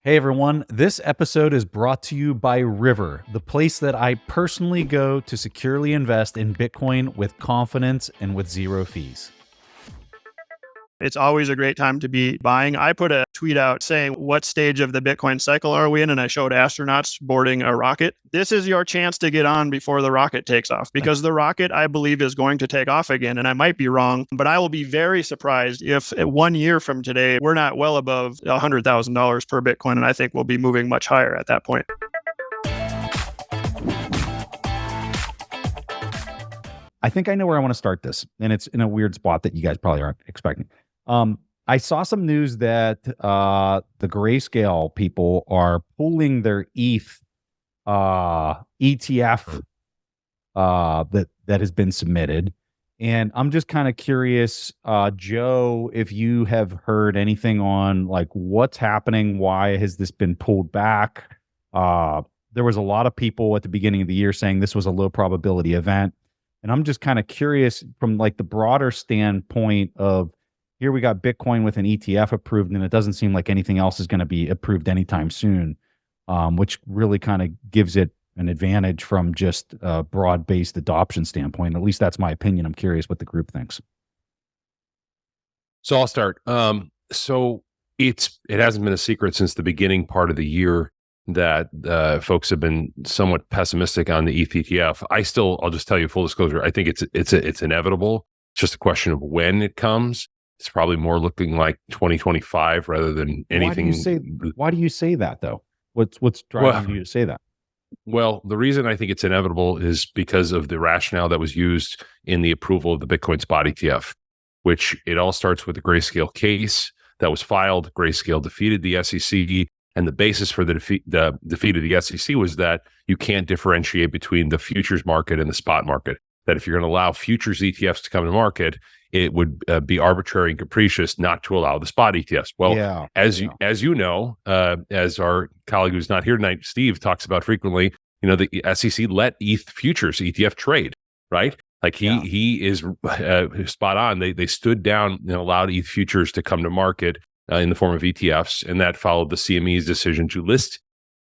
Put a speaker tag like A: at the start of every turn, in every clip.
A: Hey everyone, this episode is brought to you by River, the place that I personally go to securely invest in Bitcoin with confidence and with zero fees.
B: It's always a great time to be buying. I put a tweet out saying, what stage of the Bitcoin cycle are we in? And I showed astronauts boarding a rocket. This is your chance to get on before the rocket takes off, because the rocket, I believe, is going to take off again. And I might be wrong, but I will be very surprised if 1 year from today, we're not well above $100,000 per Bitcoin. And I think we'll be moving much higher at that point.
A: I think I know where I want to start this, and it's in a weird spot that you guys probably aren't expecting. I saw some news that the Grayscale people are pulling their ETH ETF that has been submitted, and I'm just kind of curious, Joe, if you have heard anything on like what's happening, why has this been pulled back? There was a lot of people at the beginning of the year saying this was a low probability event. And I'm just kind of curious from like the broader standpoint of here we got Bitcoin with an ETF approved, and it doesn't seem like anything else is going to be approved anytime soon, which really kind of gives it an advantage from just a broad-based adoption standpoint. At least that's my opinion. I'm curious what the group thinks.
C: So I'll start. So it hasn't been a secret since the beginning part of the year that folks have been somewhat pessimistic on the ETH ETF. I'll just tell you full disclosure, I think it's inevitable. It's just a question of when it comes. It's probably more looking like 2025 rather than anything.
A: Why do you say that though? What's driving you to say that?
C: Well, the reason I think it's inevitable is because of the rationale that was used in the approval of the Bitcoin spot ETF, which it all starts with the Grayscale case that was filed. Grayscale defeated the SEC. And the basis for the defeat of the SEC was that you can't differentiate between the futures market and the spot market. That if you're going to allow futures ETFs to come to market, it would be arbitrary and capricious not to allow the spot ETFs. Well, as you know, as our colleague who's not here tonight, Steve, talks about frequently, the SEC let ETH futures ETF trade, right? Like he is spot on. They stood down and allowed ETH futures to come to market in the form of ETFs, and that followed the CME's decision to list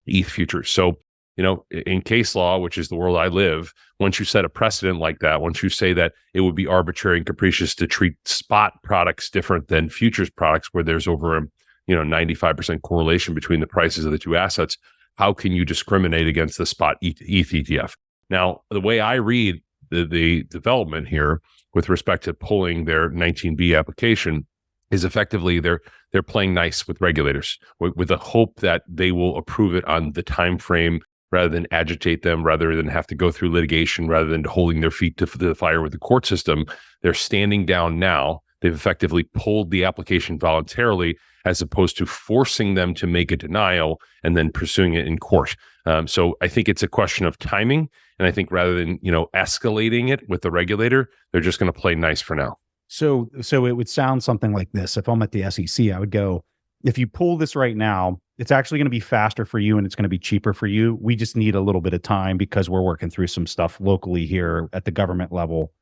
C: ETH futures. So, in case law, which is the world I live, once you set a precedent like that, once you say that it would be arbitrary and capricious to treat spot products different than futures products, where there's over a 95% correlation between the prices of the two assets, how can you discriminate against the spot ETH ETF? Now, the way I read the development here with respect to pulling their 19B application is effectively they're playing nice with regulators with the hope that they will approve it on the time frame rather than agitate them, rather than have to go through litigation, rather than holding their feet to the fire with the court system. They're standing down now. They've effectively pulled the application voluntarily as opposed to forcing them to make a denial and then pursuing it in court. So I think it's a question of timing. And I think rather than escalating it with the regulator, they're just going to play nice for now.
A: So it would sound something like this. If I'm at the SEC, I would go, if you pull this right now, it's actually going to be faster for you and it's going to be cheaper for you. We just need a little bit of time because we're working through some stuff locally here at the government level.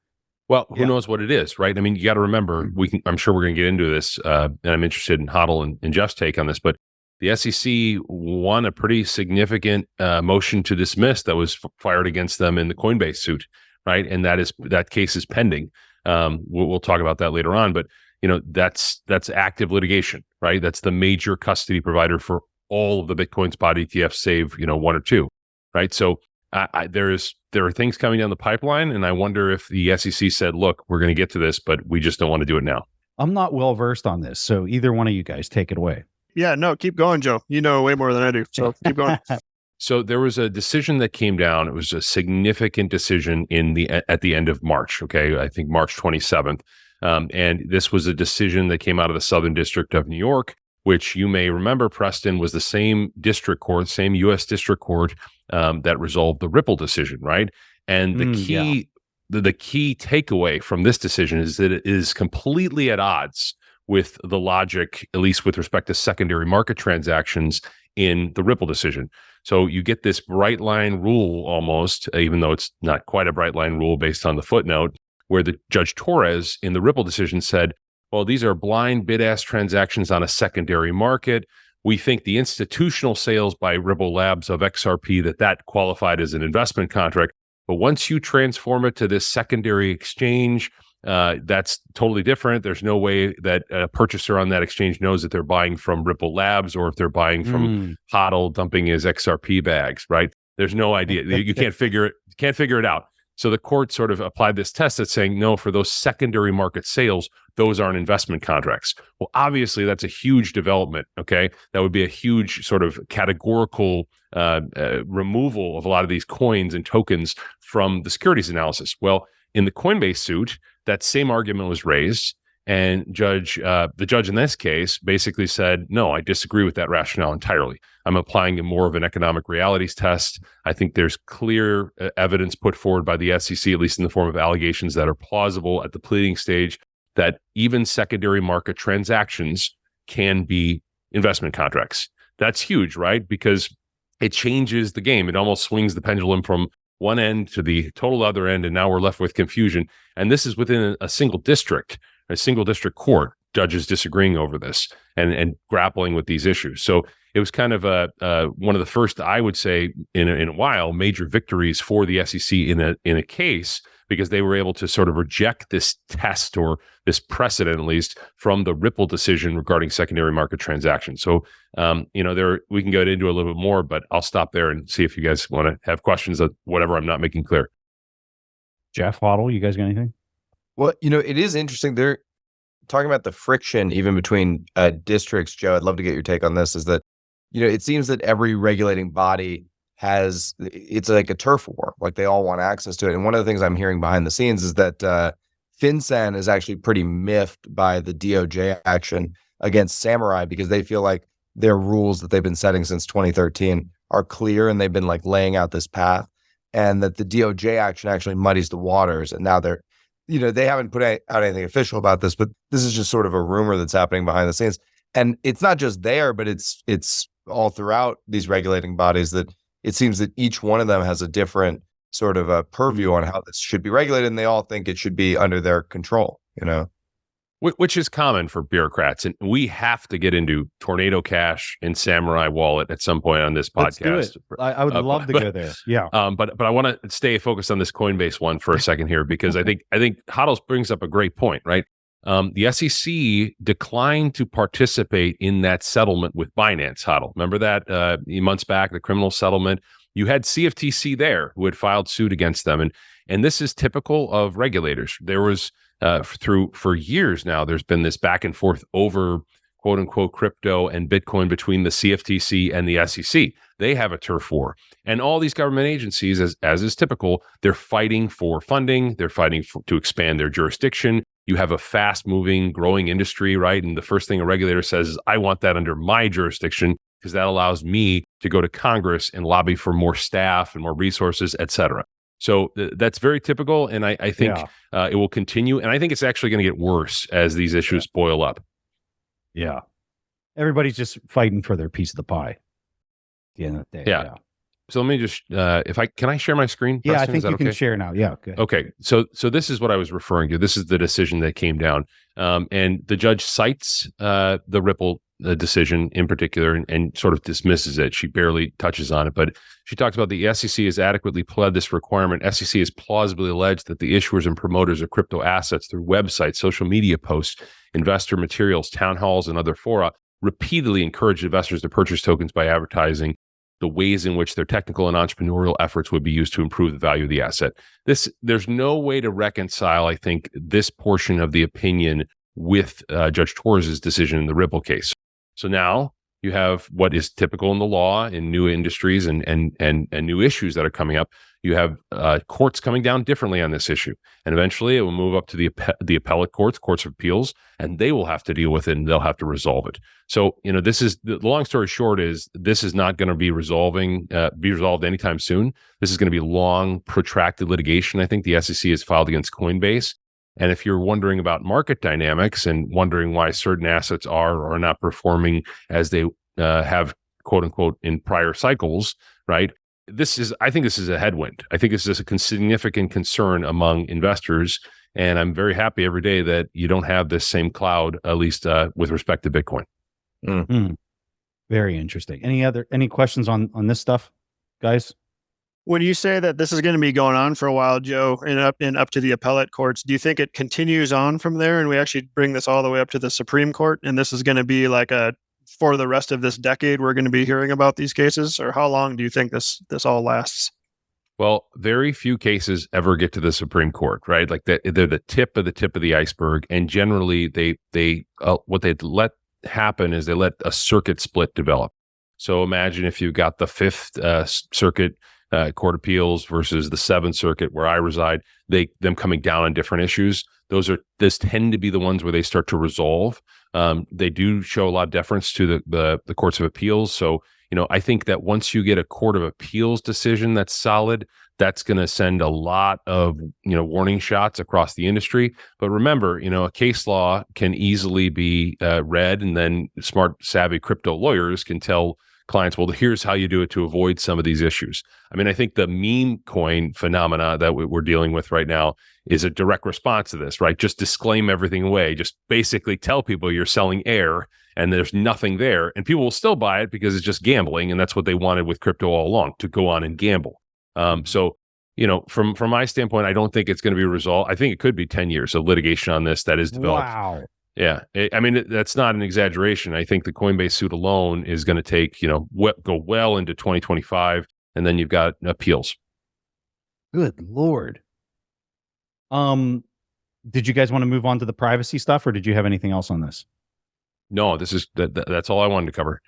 C: Well, who knows what it is, right? I mean, you got to remember, I'm sure we're going to get into this, and I'm interested in HODL and Jeff's take on this, but the SEC won a pretty significant motion to dismiss that was fired against them in the Coinbase suit, right? And that case is pending. We'll talk about that later on, but that's active litigation, right? That's the major custody provider for all of the Bitcoin spot ETFs, save one or two, right? So there are things coming down the pipeline, and I wonder if the SEC said, "Look, we're going to get to this, but we just don't want to do it now."
A: I'm not well versed on this, so either one of you guys take it away.
B: Yeah, no, keep going, Joe. You know way more than I do, so keep going.
C: So there was a decision that came down. It was a significant decision at the end of March. Okay, I think March 27th. And this was a decision that came out of the Southern District of New York, which you may remember, Preston, was the same district court, same U.S. district court that resolved the Ripple decision, right? And the key takeaway from this decision is that it is completely at odds with the logic, at least with respect to secondary market transactions in the Ripple decision. So you get this bright line rule almost, even though it's not quite a bright line rule based on the footnote, where the Judge Torres in the Ripple decision said, well, these are blind bid-ask transactions on a secondary market. we think the institutional sales by Ripple Labs of XRP, that qualified as an investment contract. But once you transform it to this secondary exchange, that's totally different. There's no way that a purchaser on that exchange knows that they're buying from Ripple Labs or if they're buying from HODL dumping his XRP bags, right? There's no idea. You can't figure it out. So the court sort of applied this test that's saying, no, for those secondary market sales, those aren't investment contracts. Well, obviously, that's a huge development, okay? That would be a huge sort of categorical removal of a lot of these coins and tokens from the securities analysis. Well, in the Coinbase suit, that same argument was raised, and the judge in this case basically said, no, I disagree with that rationale entirely. I'm applying a more of an economic realities test. I think there's clear evidence put forward by the SEC, at least in the form of allegations that are plausible at the pleading stage, that even secondary market transactions can be investment contracts. That's huge, right? Because it changes the game. It almost swings the pendulum from one end to the total other end, and now we're left with confusion. And this is within a single district court, judges disagreeing over this and grappling with these issues. So it was kind of one of the first, I would say, in a while, major victories for the SEC in a case, because they were able to sort of reject this test, or this precedent at least, from the Ripple decision regarding secondary market transactions. So we can go into a little bit more, but I'll stop there and see if you guys want to have questions of whatever I'm not making clear.
A: Jeff, HODL, you guys got anything?
D: Well, it is interesting. They're talking about the friction even between districts. Joe, I'd love to get your take on this. Is that, it seems that every regulating body it's like a turf war. Like, they all want access to it. And one of the things I'm hearing behind the scenes is that FinCEN is actually pretty miffed by the DOJ action against Samurai, because they feel like their rules that they've been setting since 2013 are clear, and they've been like laying out this path, and that the DOJ action actually muddies the waters. And now they haven't put out anything official about this, but this is just sort of a rumor that's happening behind the scenes. And it's not just there, but it's all throughout these regulating bodies, that it seems that each one of them has a different sort of a purview on how this should be regulated, and they all think it should be under their control,
C: Which is common for bureaucrats. And we have to get into Tornado Cash and Samurai Wallet at some point on this podcast.
A: Let's do it. I would love to go there. Yeah.
C: But I want to stay focused on this Coinbase one for a second here, because I think HODL brings up a great point, right? The SEC declined to participate in that settlement with Binance, HODL. Remember that months back, the criminal settlement? You had CFTC there who had filed suit against them. And this is typical of regulators. There was, for years now, there's been this back and forth over quote unquote crypto and Bitcoin between the CFTC and the SEC. They have a turf war. And all these government agencies, as is typical, they're fighting for funding. They're fighting to expand their jurisdiction. You have a fast moving, growing industry, right? And the first thing a regulator says is, I want that under my jurisdiction, because that allows me to go to Congress and lobby for more staff and more resources, et cetera. So that's very typical. And I think it will continue. And I think it's actually going to get worse as these issues boil up.
A: Yeah. Everybody's just fighting for their piece of the pie at the end of the day.
C: Yeah. So let me just, can I share my screen?
A: Yeah,
C: Preston?
A: I think you can share now. Yeah.
C: Okay. So this is what I was referring to. This is the decision that came down. And the judge cites the Ripple decision in particular and sort of dismisses it. She barely touches on it, but she talks about the SEC has adequately pled this requirement. SEC has plausibly alleged that the issuers and promoters of crypto assets through websites, social media posts, investor materials, town halls, and other fora repeatedly encouraged investors to purchase tokens by advertising the ways in which their technical and entrepreneurial efforts would be used to improve the value of the asset. There's no way to reconcile, I think, this portion of the opinion with Judge Torres's decision in the Ripple case. So now you have what is typical in the law in new industries and new issues that are coming up. You have courts coming down differently on this issue. And eventually it will move up to the appellate courts of appeals, and they will have to deal with it and they'll have to resolve it. So, this is the long story short is this is not going to be resolved anytime soon. This is going to be long, protracted litigation. I think the SEC has filed against Coinbase. And if you're wondering about market dynamics and wondering why certain assets are or are not performing as they have, quote unquote, in prior cycles, right? I think this is a headwind. I think this is a significant concern among investors. And I'm very happy every day that you don't have this same cloud, at least with respect to Bitcoin.
A: Mm. Very interesting. Any questions on this stuff, guys?
B: When you say that this is going to be going on for a while, Joe, and up to the appellate courts, do you think it continues on from there and we actually bring this all the way up to the Supreme Court? And this is going to be like for the rest of this decade, we're going to be hearing about these cases? Or how long do you think this all lasts?
C: Well, very few cases ever get to the Supreme Court, right? Like they're the tip of the iceberg. And generally they what they let happen is they let a circuit split develop. So imagine if you've got the Fifth Circuit Court of Appeals versus the Seventh Circuit where I reside, them coming down on different issues. Those tend to be the ones where they start to resolve. They do show a lot of deference to the courts of appeals. So, I think that once you get a court of appeals decision that's solid, that's going to send a lot of, warning shots across the industry. But remember, a case law can easily be read, and then smart, savvy crypto lawyers can tell clients, well, here's how you do it to avoid some of these issues. I mean, I think the meme coin phenomena that we're dealing with right now is a direct response to this, right? Just disclaim everything away. Just basically tell people you're selling air and there's nothing there. And people will still buy it because it's just gambling. And that's what they wanted with crypto all along, to go on and gamble. So, from my standpoint, I don't think it's going to be resolved. I think it could be 10 years of litigation on this that is developed.
A: Wow.
C: Yeah. I mean, that's not an exaggeration. I think the Coinbase suit alone is going to take, go well into 2025, and then you've got appeals.
A: Good Lord. Did you guys want to move on to the privacy stuff, or did you have anything else on this?
C: No, that's all I wanted to cover.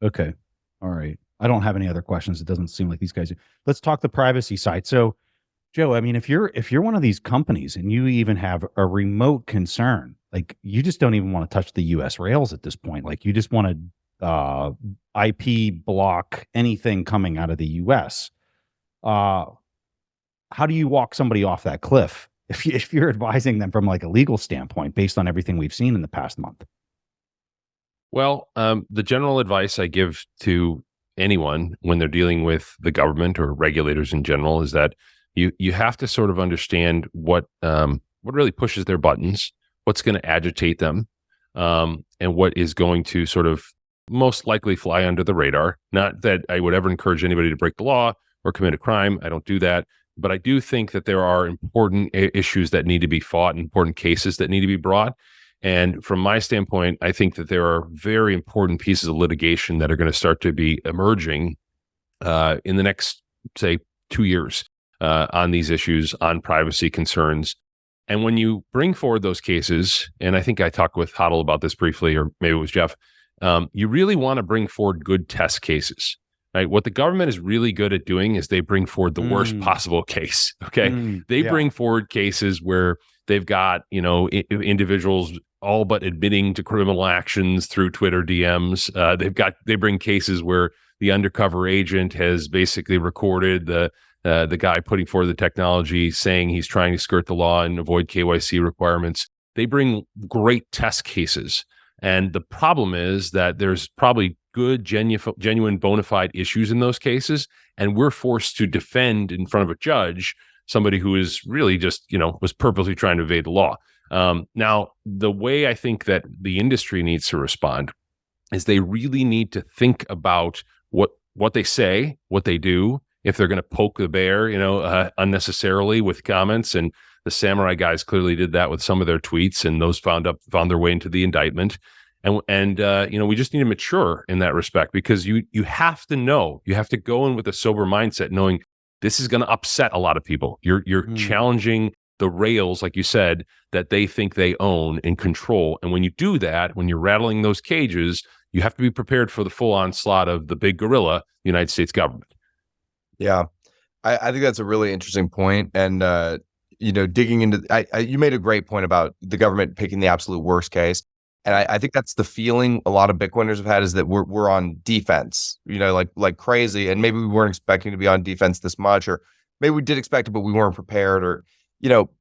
A: Okay. All right. I don't have any other questions. It doesn't seem like these guys do. Let's talk the privacy side. So, Joe, I mean, if you're one of these companies and you even have a remote concern, like you just don't even want to touch the US rails at this point. Like you just want to IP block anything coming out of the US. How do you walk somebody off that cliff if you're advising them from like a legal standpoint based on everything we've seen in the past month?
C: Well, the general advice I give to anyone when they're dealing with the government or regulators in general is that you have to sort of understand what really pushes their buttons, what's going to agitate them, and what is going to sort of most likely fly under the radar. Not that I would ever encourage anybody to break the law or commit a crime. I don't do that. But I do think that there are important issues that need to be fought, important cases that need to be brought. And from my standpoint, I think that there are very important pieces of litigation that are going to start to be emerging in the next, say, 2 years on these issues, on privacy concerns. And when you bring forward those cases, and I think I talked with HODL about this briefly, or maybe it was Jeff, you really want to bring forward good test cases. Right? What the government is really good at doing is they bring forward the worst possible case. Okay, they bring forward cases where they've got individuals all but admitting to criminal actions through Twitter DMs. They bring cases where the undercover agent has basically recorded the guy putting forward the technology saying he's trying to skirt the law and avoid KYC requirements. They bring great test cases. And the problem is that there's probably good, genuine, bona fide issues in those cases. And we're forced to defend in front of a judge somebody who is really just, was purposely trying to evade the law. Now, the way I think that the industry needs to respond is they really need to think about what they say, what they do, if they're going to poke the bear, unnecessarily with comments. And the Samurai guys clearly did that with some of their tweets, and those found their way into the indictment. And we just need to mature in that respect, because you have to know, you have to go in with a sober mindset, knowing this is going to upset a lot of people. You're challenging the rails, like you said, that they think they own and control. And when you do that, when you're rattling those cages, you have to be prepared for the full onslaught of the big gorilla, the United States government.
D: Yeah, I think that's a really interesting point. And, digging into, you made a great point about the government picking the absolute worst case. And I think that's the feeling a lot of Bitcoiners have had, is that we're on defense, like crazy. And maybe we weren't expecting to be on defense this much, or maybe we did expect it, but we weren't prepared, or,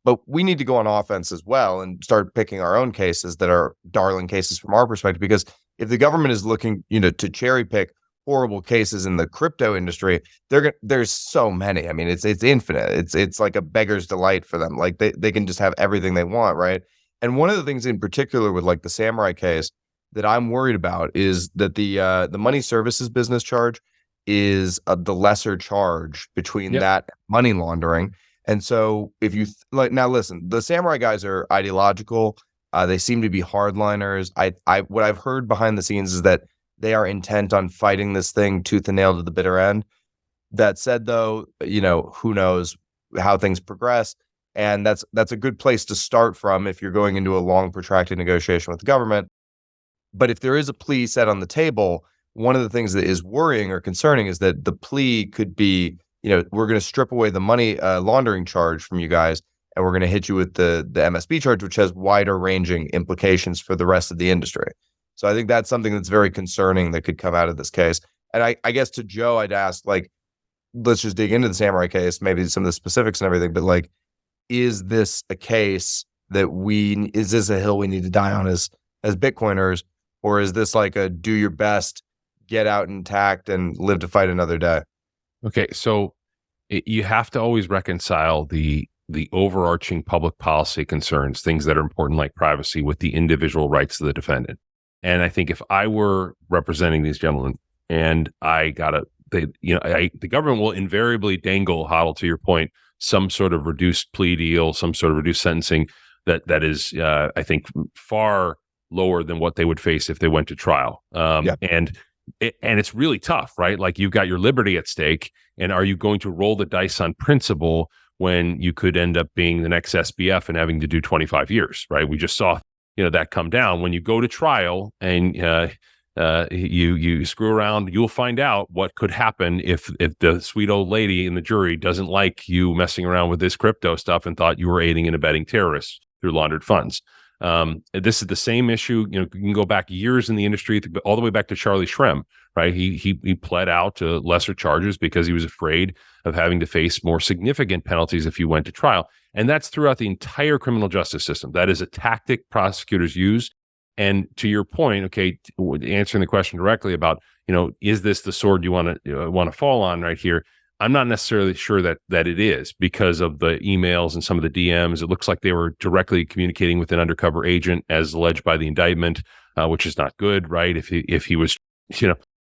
D: but we need to go on offense as well and start picking our own cases that are darling cases from our perspective. Because if the government is looking, to cherry pick horrible cases in the crypto industry, there's so many. I mean, it's infinite. It's like a beggar's delight for them. Like they can just have everything they want, right? And one of the things in particular with like the Samurai case, that I'm worried about is that the money services business charge is the lesser charge between that money laundering. And so if you now listen, the Samurai guys are ideological. They seem to be hardliners. What I've heard behind the scenes is that they are intent on fighting this thing tooth and nail to the bitter end. That said, though, who knows how things progress. And that's a good place to start from if you're going into a long, protracted negotiation with the government. But if there is a plea set on the table, one of the things that is worrying or concerning is that the plea could be, we're going to strip away the money laundering charge from you guys, and we're going to hit you with the MSB charge, which has wider ranging implications for the rest of the industry. So I think that's something that's very concerning that could come out of this case. And I guess to Joe, I'd ask, let's just dig into the Samurai case, maybe some of the specifics and everything, but is this a case that is this a hill we need to die on as Bitcoiners, or is this a do your best, get out intact, and live to fight another day?
C: Okay, so you have to always reconcile the overarching public policy concerns, things that are important like privacy, with the individual rights of the defendant. And I think if I were representing these gentlemen and the government will invariably dangle, HODL, to your point, some sort of reduced plea deal, some sort of reduced sentencing that is, I think, far lower than what they would face if they went to trial. And it's really tough, right? You've got your liberty at stake, and are you going to roll the dice on principle when you could end up being the next SBF and having to do 25 years, right? We just saw, that come down. When you go to trial and you screw around, you'll find out what could happen if the sweet old lady in the jury doesn't like you messing around with this crypto stuff and thought you were aiding and abetting terrorists through laundered funds. This is the same issue. You can go back years in the industry, all the way back to Charlie Shrem, right? He pled out to lesser charges because he was afraid of having to face more significant penalties if he went to trial. And that's throughout the entire criminal justice system. That is a tactic prosecutors use. And to your point, okay, answering the question directly about, is this the sword you want to fall on right here? I'm not necessarily sure that it is, because of the emails and some of the DMs. It looks like they were directly communicating with an undercover agent, as alleged by the indictment, which is not good, right? If he was,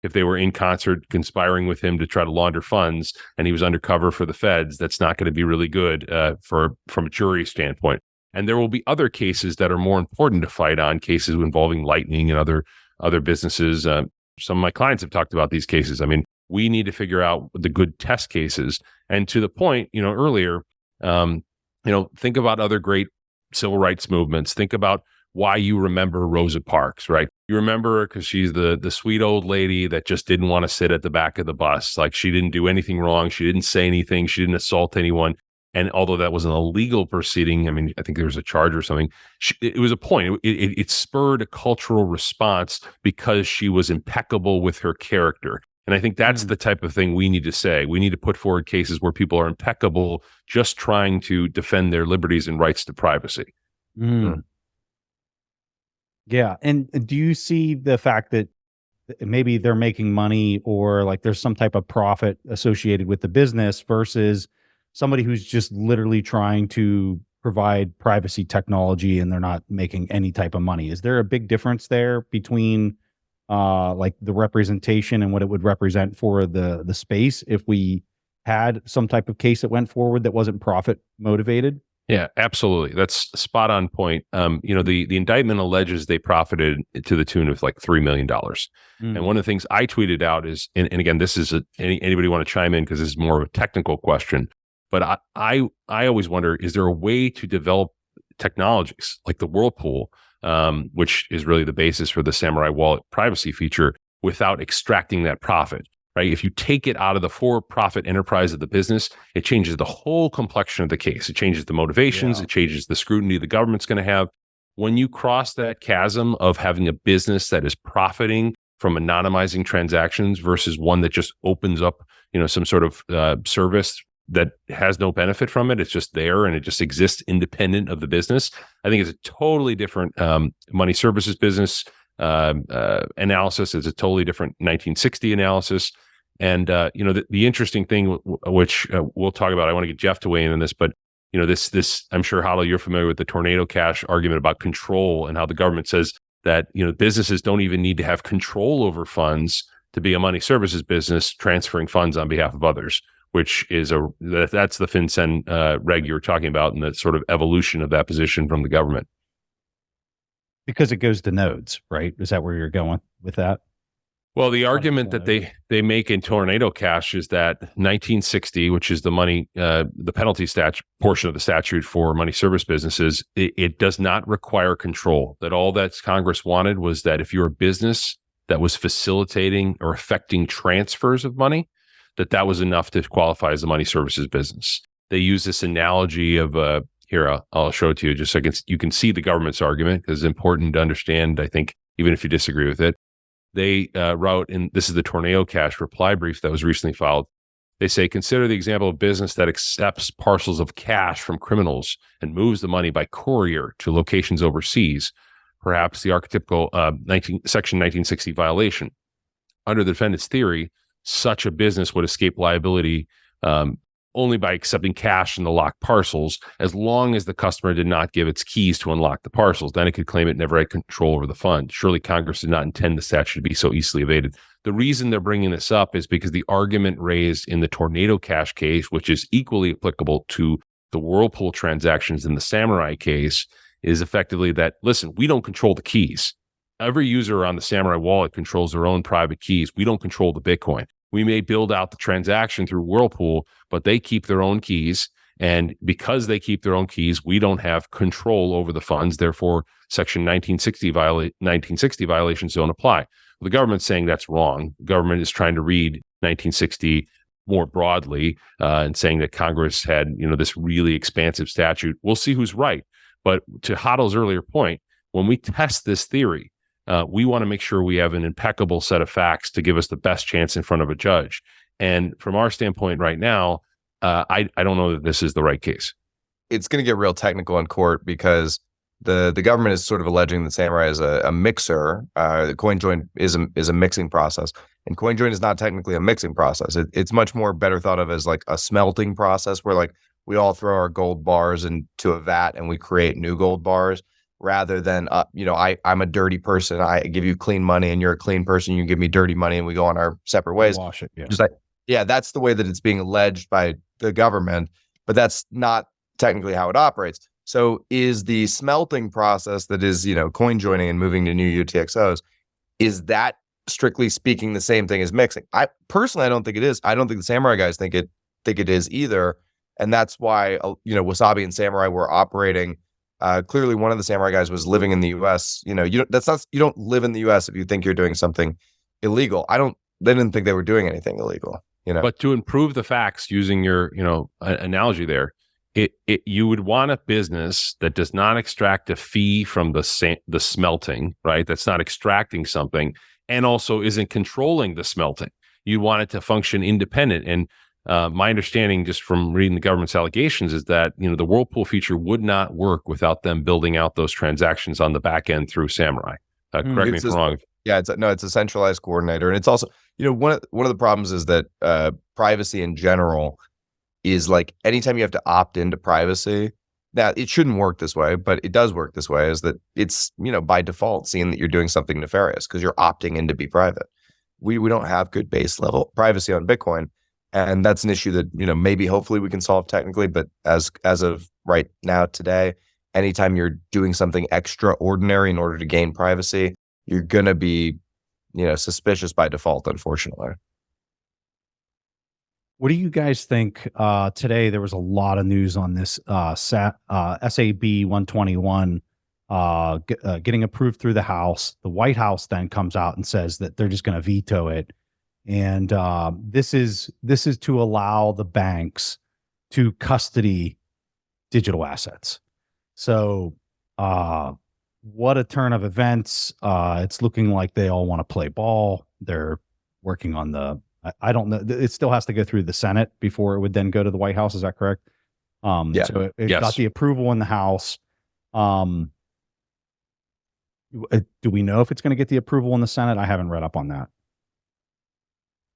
C: if they were in concert conspiring with him to try to launder funds and he was undercover for the feds, that's not going to be really good from a jury standpoint. And there will be other cases that are more important to fight on, cases involving Lightning and other businesses. Some of my clients have talked about these cases. I mean, we need to figure out the good test cases. And to the point, earlier, think about other great civil rights movements. Think about why you remember Rosa Parks, right? You remember her because she's the sweet old lady that just didn't want to sit at the back of the bus. She didn't do anything wrong. She didn't say anything. She didn't assault anyone. And although that was an illegal proceeding, I mean, I think there was a charge or something. It was a point. It spurred a cultural response because she was impeccable with her character. And I think that's the type of thing we need to say. We need to put forward cases where people are impeccable, just trying to defend their liberties and rights to privacy.
A: Yeah. And do you see the fact that maybe they're making money, or there's some type of profit associated with the business, versus somebody who's just literally trying to provide privacy technology and they're not making any type of money? Is there a big difference there between the representation and what it would represent for the space if we had some type of case that went forward that wasn't profit motivated?
C: Yeah, absolutely. That's spot on point. The indictment alleges they profited to the tune of $3 million. And one of the things I tweeted out is, and again, this is anybody want to chime in because this is more of a technical question, but I always wonder, is there a way to develop technologies like the Whirlpool, which is really the basis for the Samurai Wallet privacy feature, without extracting that profit? Right? If you take it out of the for-profit enterprise of the business, it changes the whole complexion of the case. It changes the motivations. It changes the scrutiny the government's going to have. When you cross that chasm of having a business that is profiting from anonymizing transactions versus one that just opens up, some sort of service that has no benefit from it, it's just there and it just exists independent of the business, I think it's a totally different money services business analysis. It's a totally different 1960 analysis. And, the interesting thing, which we'll talk about, I want to get Jeff to weigh in on this, but, this, I'm sure, HODL, you're familiar with the tornado cash argument about control and how the government says that, businesses don't even need to have control over funds to be a money services business transferring funds on behalf of others, which is that's the FinCEN reg you were talking about, and the sort of evolution of that position from the government.
A: Because it goes to nodes, right? Is that where you're going with that?
C: Well, the argument that they make in Tornado Cash is that 1960, which is the money, the penalty statute portion of the statute for money service businesses, it does not require control. That all that Congress wanted was that if you're a business that was facilitating or affecting transfers of money, that was enough to qualify as a money services business. They use this analogy of here, I'll show it to you just so you can see the government's argument, because it's important to understand, I think, even if you disagree with it. They wrote, and this is the Tornado Cash reply brief that was recently filed. They say, consider the example of business that accepts parcels of cash from criminals and moves the money by courier to locations overseas, perhaps the archetypical Section 1960 violation. Under the defendant's theory, such a business would escape liability only by accepting cash in the locked parcels, as long as the customer did not give its keys to unlock the parcels. Then it could claim it never had control over the fund. Surely Congress did not intend the statute to be so easily evaded. The reason they're bringing this up is because the argument raised in the Tornado Cash case, which is equally applicable to the Whirlpool transactions in the Samurai case, is effectively that, listen, we don't control the keys. Every user on the Samurai wallet controls their own private keys. We don't control the Bitcoin. We may build out the transaction through Whirlpool, but they keep their own keys. And because they keep their own keys, we don't have control over the funds. Therefore, Section 1960 violations don't apply. The government's saying that's wrong. The government is trying to read 1960 more broadly and saying that Congress had, this really expansive statute. We'll see who's right. But to HODL's earlier point, when we test this theory, we want to make sure we have an impeccable set of facts to give us the best chance in front of a judge. And from our standpoint right now, I don't know that this is the right case.
D: It's going to get real technical in court because the government is sort of alleging that Samurai is a mixer. The CoinJoin is a mixing process, and CoinJoin is not technically a mixing process. It's much more better thought of as like a smelting process, where like we all throw our gold bars into a vat and we create new gold bars. Rather than, I'm a dirty person, I give you clean money, and you're a clean person, you give me dirty money, and we go on our separate ways.
A: Wash it, yeah.
D: That's the way that it's being alleged by the government, but that's not technically how it operates. So is the smelting process that is, coin joining and moving to new UTXOs, is that strictly speaking the same thing as mixing? I don't think it is. I don't think the Samurai guys think it is either. And that's why, Wasabi and Samurai were operating. Clearly, one of the Samurai guys was living in the U.S. You don't live in the U.S. if you think you're doing something illegal. They didn't think they were doing anything illegal.
C: But to improve the facts, using your analogy there, you would want a business that does not extract a fee from the smelting, right? That's not extracting something, and also isn't controlling the smelting. You want it to function independent. And my understanding, just from reading the government's allegations, is that the Whirlpool feature would not work without them building out those transactions on the back end through Samurai. Correct me if I'm wrong.
D: Yeah, it's a centralized coordinator, and it's also one of the problems is that privacy in general is like anytime you have to opt into privacy. Now it shouldn't work this way, but it does work this way. Is that it's by default seeing that you're doing something nefarious because you're opting in to be private. We don't have good base level privacy on Bitcoin. And that's an issue that, maybe hopefully we can solve technically, but as of right now today, anytime you're doing something extraordinary in order to gain privacy, you're going to be, suspicious by default, unfortunately.
A: What do you guys think? Today, there was a lot of news on this SAB 121 getting approved through the House. The White House then comes out and says that they're just going to veto it. And this is to allow the banks to custody digital assets. So what a turn of events. It's looking like they all want to play ball. They're working on I don't know. It still has to go through the Senate before it would then go to the White House. Is that correct?
D: Yeah.
A: So it
C: Yes.
A: got the approval in the House. Do we know if it's going to get the approval in the Senate? I haven't read up on that.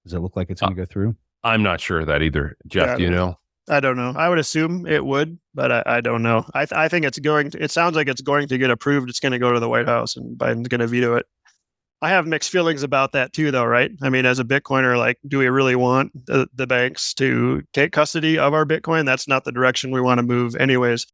A: Does it look like it's going to go through?
C: I'm not sure of that either. Jeff,
B: Yeah,
C: do you know?
B: I don't know. I would assume it would, but I don't know. I think it sounds like it's going to get approved. It's going to go to the White House and Biden's going to veto it. I have mixed feelings about that too, though, right? I mean, as a Bitcoiner, like, do we really want the banks to take custody of our Bitcoin? That's not the direction we want to move anyways.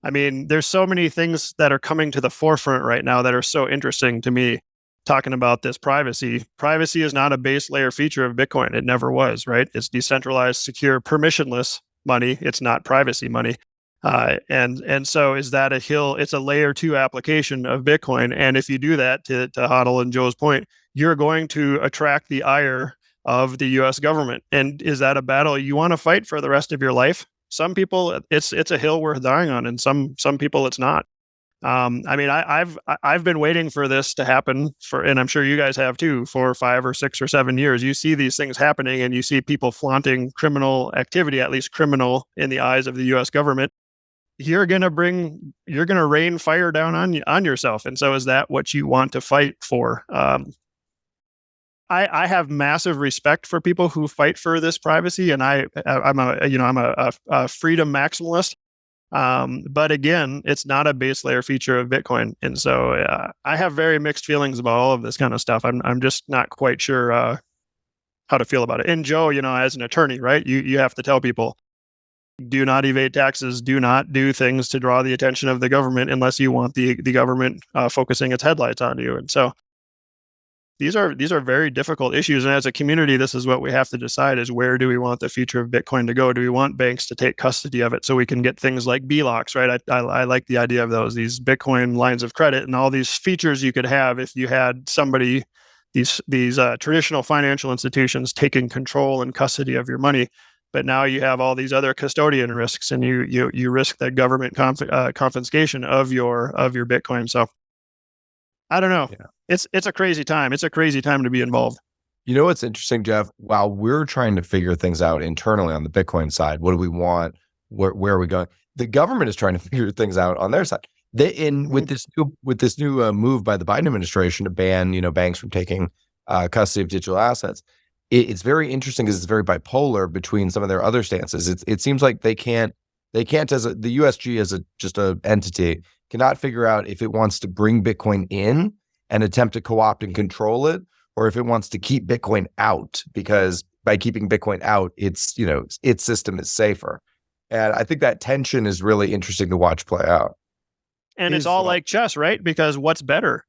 B: I mean, there's so many things that are coming to the forefront right now that are so interesting to me. Talking about this privacy. Privacy is not a base layer feature of Bitcoin. It never was, right? It's decentralized, secure, permissionless money. It's not privacy money. And so is that a hill? It's a layer 2 application of Bitcoin. And if you do that, to HODL and Joe's point, you're going to attract the ire of the US government. And is that a battle you want to fight for the rest of your life? Some people, it's a hill worth dying on, and some people it's not. I mean, I've been waiting for this to happen and I'm sure you guys have too, for 5 or 6 or 7 years. You see these things happening, and you see people flaunting criminal activity, at least criminal in the eyes of the U.S. government. You're gonna rain fire down on yourself. And so, is that what you want to fight for? I have massive respect for people who fight for this privacy, and I'm a freedom maximalist. But again, it's not a base layer feature of Bitcoin. And so I have very mixed feelings about all of this kind of stuff. I'm just not quite sure how to feel about it. And Joe, as an attorney, right, you have to tell people, do not evade taxes, do not do things to draw the attention of the government unless you want the government focusing its headlights on you. And so these are very difficult issues. And as a community, this is what we have to decide: is where do we want the future of Bitcoin to go? Do we want banks to take custody of it so we can get things like BLOCs, right? I like the idea of these Bitcoin lines of credit and all these features you could have if you had somebody, these traditional financial institutions taking control and custody of your money. But now you have all these other custodian risks, and you risk the government confiscation of your Bitcoin. So I don't know. Yeah. It's a crazy time. It's a crazy time to be involved.
D: You know what's interesting, Jeff? While we're trying to figure things out internally on the Bitcoin side, what do we want? Where are we going? The government is trying to figure things out on their side. With this new move by the Biden administration to ban banks from taking custody of digital assets, it's very interesting because it's very bipolar between some of their other stances. It seems like they can't the USG as just a entity cannot figure out if it wants to bring Bitcoin in and attempt to co-opt and control it, or if it wants to keep Bitcoin out, because by keeping Bitcoin out, its system is safer. And I think that tension is really interesting to watch play out.
B: And it's all like chess, right? Because what's better?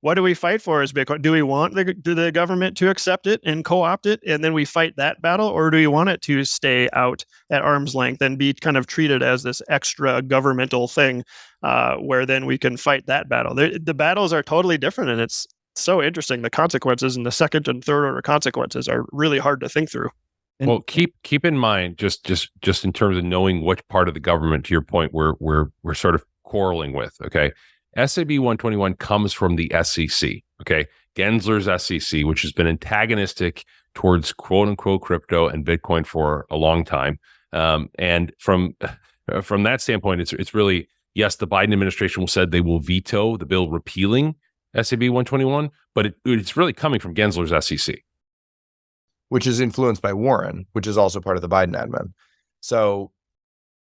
B: What do we fight for as Bitcoin? Do we want the government to accept it and co-opt it, and then we fight that battle? Or do we want it to stay out at arm's length and be kind of treated as this extra governmental thing where then we can fight that battle? The battles are totally different, and it's so interesting. The consequences and the second and third order consequences are really hard to think through.
C: Well, keep in mind, just in terms of knowing which part of the government, to your point, we're sort of quarreling with, okay? SAB 121 comes from the SEC, okay? Gensler's SEC, which has been antagonistic towards quote unquote crypto and Bitcoin for a long time. And from that standpoint, it's really, yes, the Biden administration will said they will veto the bill repealing SAB 121, but it's really coming from Gensler's SEC.
D: Which is influenced by Warren, which is also part of the Biden admin. So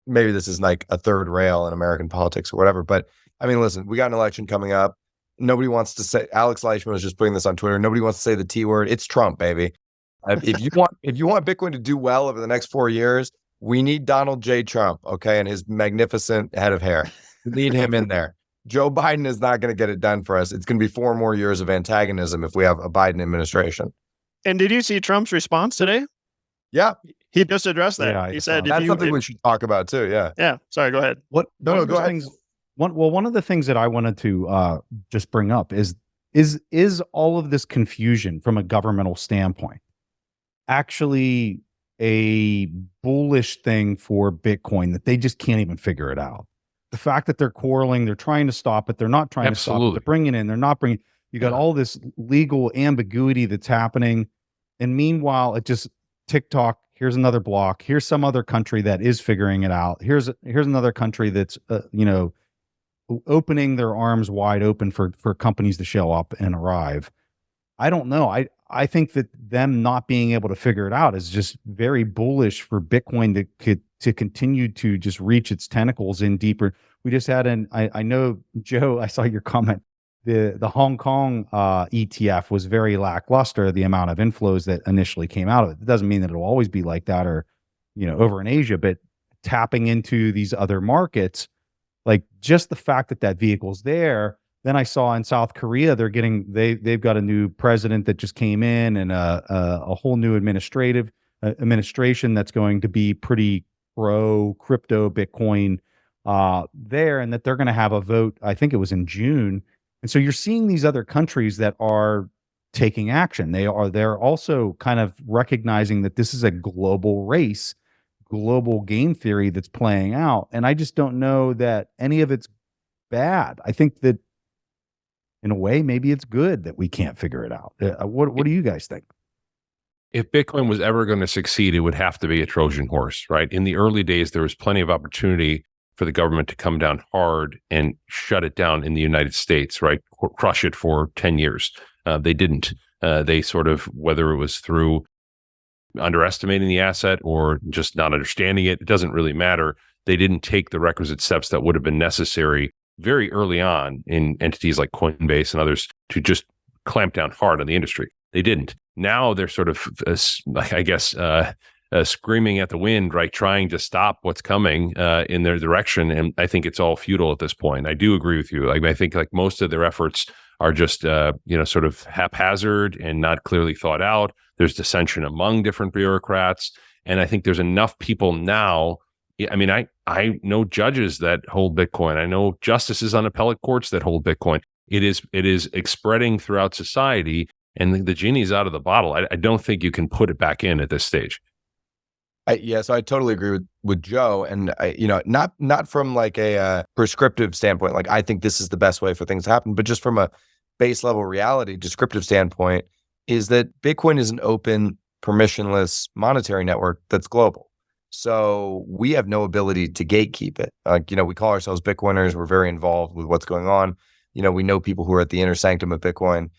D: maybe this is like a third rail in American politics or whatever, but I mean, listen, we got an election coming up. Nobody wants to say, Alex Leishman was just putting this on Twitter. Nobody wants to say the T word. It's Trump, baby. If you want Bitcoin to do well over the next 4 years, we need Donald J. Trump, okay, and his magnificent head of hair. We need him in there. Joe Biden is not going to get it done for us. It's going to be 4 more years of antagonism if we have a Biden administration.
B: And did you see Trump's response today?
D: Yeah.
B: He just addressed that.
A: Yeah,
B: he said,
D: that's something we should talk about too. Yeah.
B: Yeah. Sorry, go ahead.
A: No, go ahead. One of the things that I wanted to just bring up is all of this confusion from a governmental standpoint actually a bullish thing for Bitcoin that they just can't even figure it out? The fact that they're quarreling, they're trying to stop it, they're not trying to stop it, they're bringing it in, they're not bringing. You got all this legal ambiguity that's happening, and meanwhile, it just TikTok. Here's another block. Here's some other country that is figuring it out. Here's another country that's opening their arms wide open for companies to show up and arrive. I don't know. I think that them not being able to figure it out is just very bullish for Bitcoin to continue to just reach its tentacles in deeper. We just had I know, Joe, I saw your comment. The Hong Kong ETF was very lackluster, the amount of inflows that initially came out of it. It doesn't mean that it'll always be like that, or over in Asia, but tapping into these other markets, like just the fact that that vehicle's there. Then I saw in South Korea, they've got a new president that just came in, and a whole new administration that's going to be pretty pro crypto Bitcoin there, and that they're going to have a vote. I think it was in June. And so you're seeing these other countries that are taking action. They're also kind of recognizing that this is a global race, global game theory that's playing out. And I just don't know that any of it's bad. I think that in a way, maybe it's good that we can't figure it out. What do you guys think?
C: If Bitcoin was ever going to succeed, it would have to be a Trojan horse, right? In the early days, there was plenty of opportunity for the government to come down hard and shut it down in the United States, right? Crush it for 10 years. They didn't. They sort of, whether it was through underestimating the asset or just not understanding it, it doesn't really matter. They didn't take the requisite steps that would have been necessary very early on in entities like Coinbase and others to just clamp down hard on the industry. They didn't. Now they're sort of, screaming at the wind, right? Trying to stop what's coming in their direction. And I think it's all futile at this point. I do agree with you. I think like most of their efforts are just, sort of haphazard and not clearly thought out. There's dissension among different bureaucrats. And I think there's enough people now. I mean, I know judges that hold Bitcoin. I know justices on appellate courts that hold Bitcoin. It is spreading throughout society, and the genie's out of the bottle. I don't think you can put it back in at this stage.
D: So I totally agree with Joe, and not from like a prescriptive standpoint. Like I think this is the best way for things to happen, but just from a base level reality descriptive standpoint, is that Bitcoin is an open, permissionless monetary network that's global. So we have no ability to gatekeep it. We call ourselves Bitcoiners. We're very involved with what's going on. We know people who are at the inner sanctum of Bitcoin.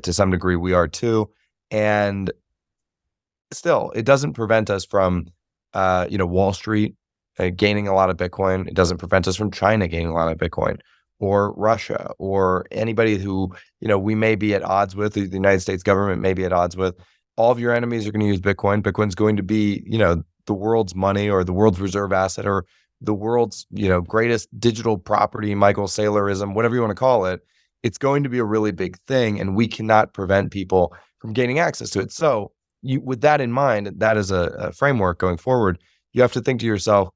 D: To some degree, we are too. And still, it doesn't prevent us from, Wall Street gaining a lot of Bitcoin. It doesn't prevent us from China gaining a lot of Bitcoin, or Russia, or anybody who, we may be at odds with, or the United States government may be at odds with. All of your enemies are going to use Bitcoin. Bitcoin's going to be, the world's money, or the world's reserve asset, or the world's, greatest digital property, Michael Saylorism, whatever you want to call it. It's going to be a really big thing, and we cannot prevent people from gaining access to it. So with that in mind, that is a framework going forward, you have to think to yourself,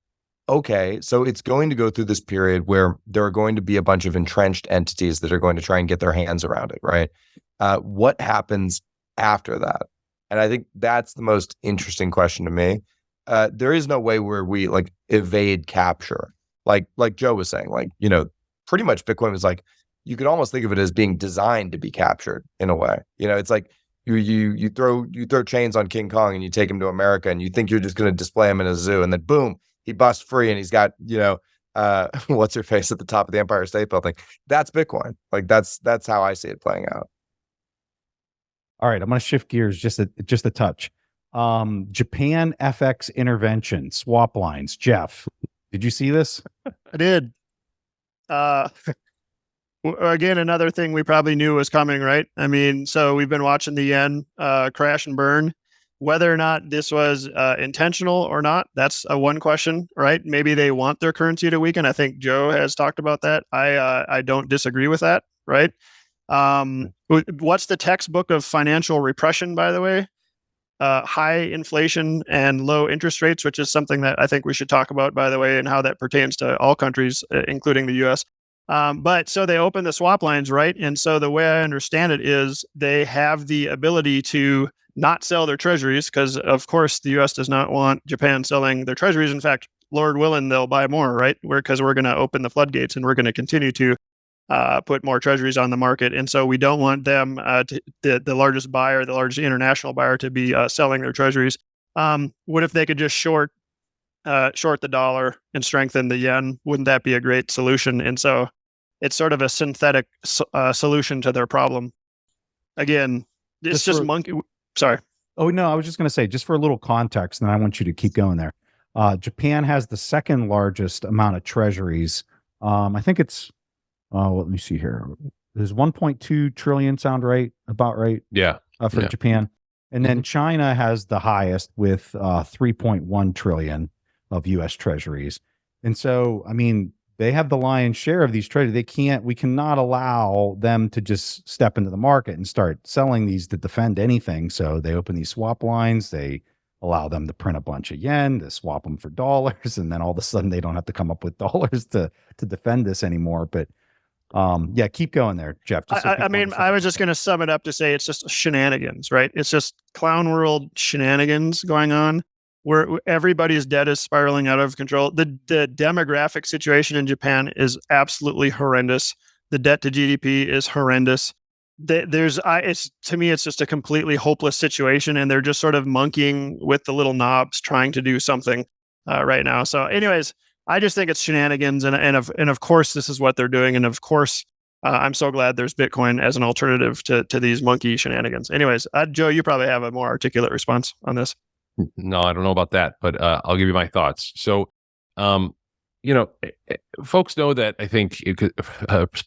D: okay, so it's going to go through this period where there are going to be a bunch of entrenched entities that are going to try and get their hands around it, right? What happens after that? And I think that's the most interesting question to me. There is no way where we like evade capture. Like Joe was saying, pretty much Bitcoin was like, you could almost think of it as being designed to be captured in a way. It's like you throw chains on King Kong and you take him to America and you think you're just going to display him in a zoo, and then boom, he busts free and he's got, what's her face at the top of the Empire State Building. That's Bitcoin. Like that's how I see it playing out.
A: All right, I'm going to shift gears just a touch. Japan FX intervention, swap lines. Jeff, did you see this?
B: I did. Again, another thing we probably knew was coming, right? I mean, so we've been watching the yen crash and burn. Whether or not this was intentional or not, that's one question, right? Maybe they want their currency to weaken. I think Joe has talked about that. I don't disagree with that, right? What's the textbook of financial repression, by the way? High inflation and low interest rates, which is something that I think we should talk about, by the way, and how that pertains to all countries, including the US. But so they open the swap lines, right? And so the way I understand it is they have the ability to not sell their treasuries, because of course the US does not want Japan selling their treasuries. In fact, Lord willing, they'll buy more, right? Because we're going to open the floodgates and we're going to continue to put more treasuries on the market. And so we don't want them, the largest buyer, the largest international buyer, to be selling their treasuries. What if they could just short the dollar and strengthen the yen? Wouldn't that be a great solution? And so it's sort of a synthetic solution to their problem. Again, It's just monkey. Sorry.
A: Oh, no, I was just going to say, just for a little context, and I want you to keep going there. Japan has the second largest amount of treasuries. I think it's, let me see here. There's 1.2 trillion, sound right? About right?
C: Yeah.
A: For Japan. And then China has the highest with 3.1 trillion of US treasuries. And so, I mean, they have the lion's share of these treasuries. We cannot allow them to just step into the market and start selling these to defend anything. So they open these swap lines, they allow them to print a bunch of yen, to swap them for dollars, and then all of a sudden they don't have to come up with dollars to defend this anymore. But yeah, keep going there, Jeff.
B: Just so I mean, I was just going to sum it up to say it's just shenanigans, right? It's just clown world shenanigans going on, where everybody's debt is spiraling out of control. The demographic situation in Japan is absolutely horrendous. The debt to GDP is horrendous. To me, it's just a completely hopeless situation, and they're just sort of monkeying with the little knobs, trying to do something right now. So, anyways, I just think it's shenanigans, and of course this is what they're doing, and of course I'm so glad there's Bitcoin as an alternative to these monkey shenanigans. Anyways, Joe, you probably have a more articulate response on this.
C: No, I don't know about that, but I'll give you my thoughts. So, folks know that I think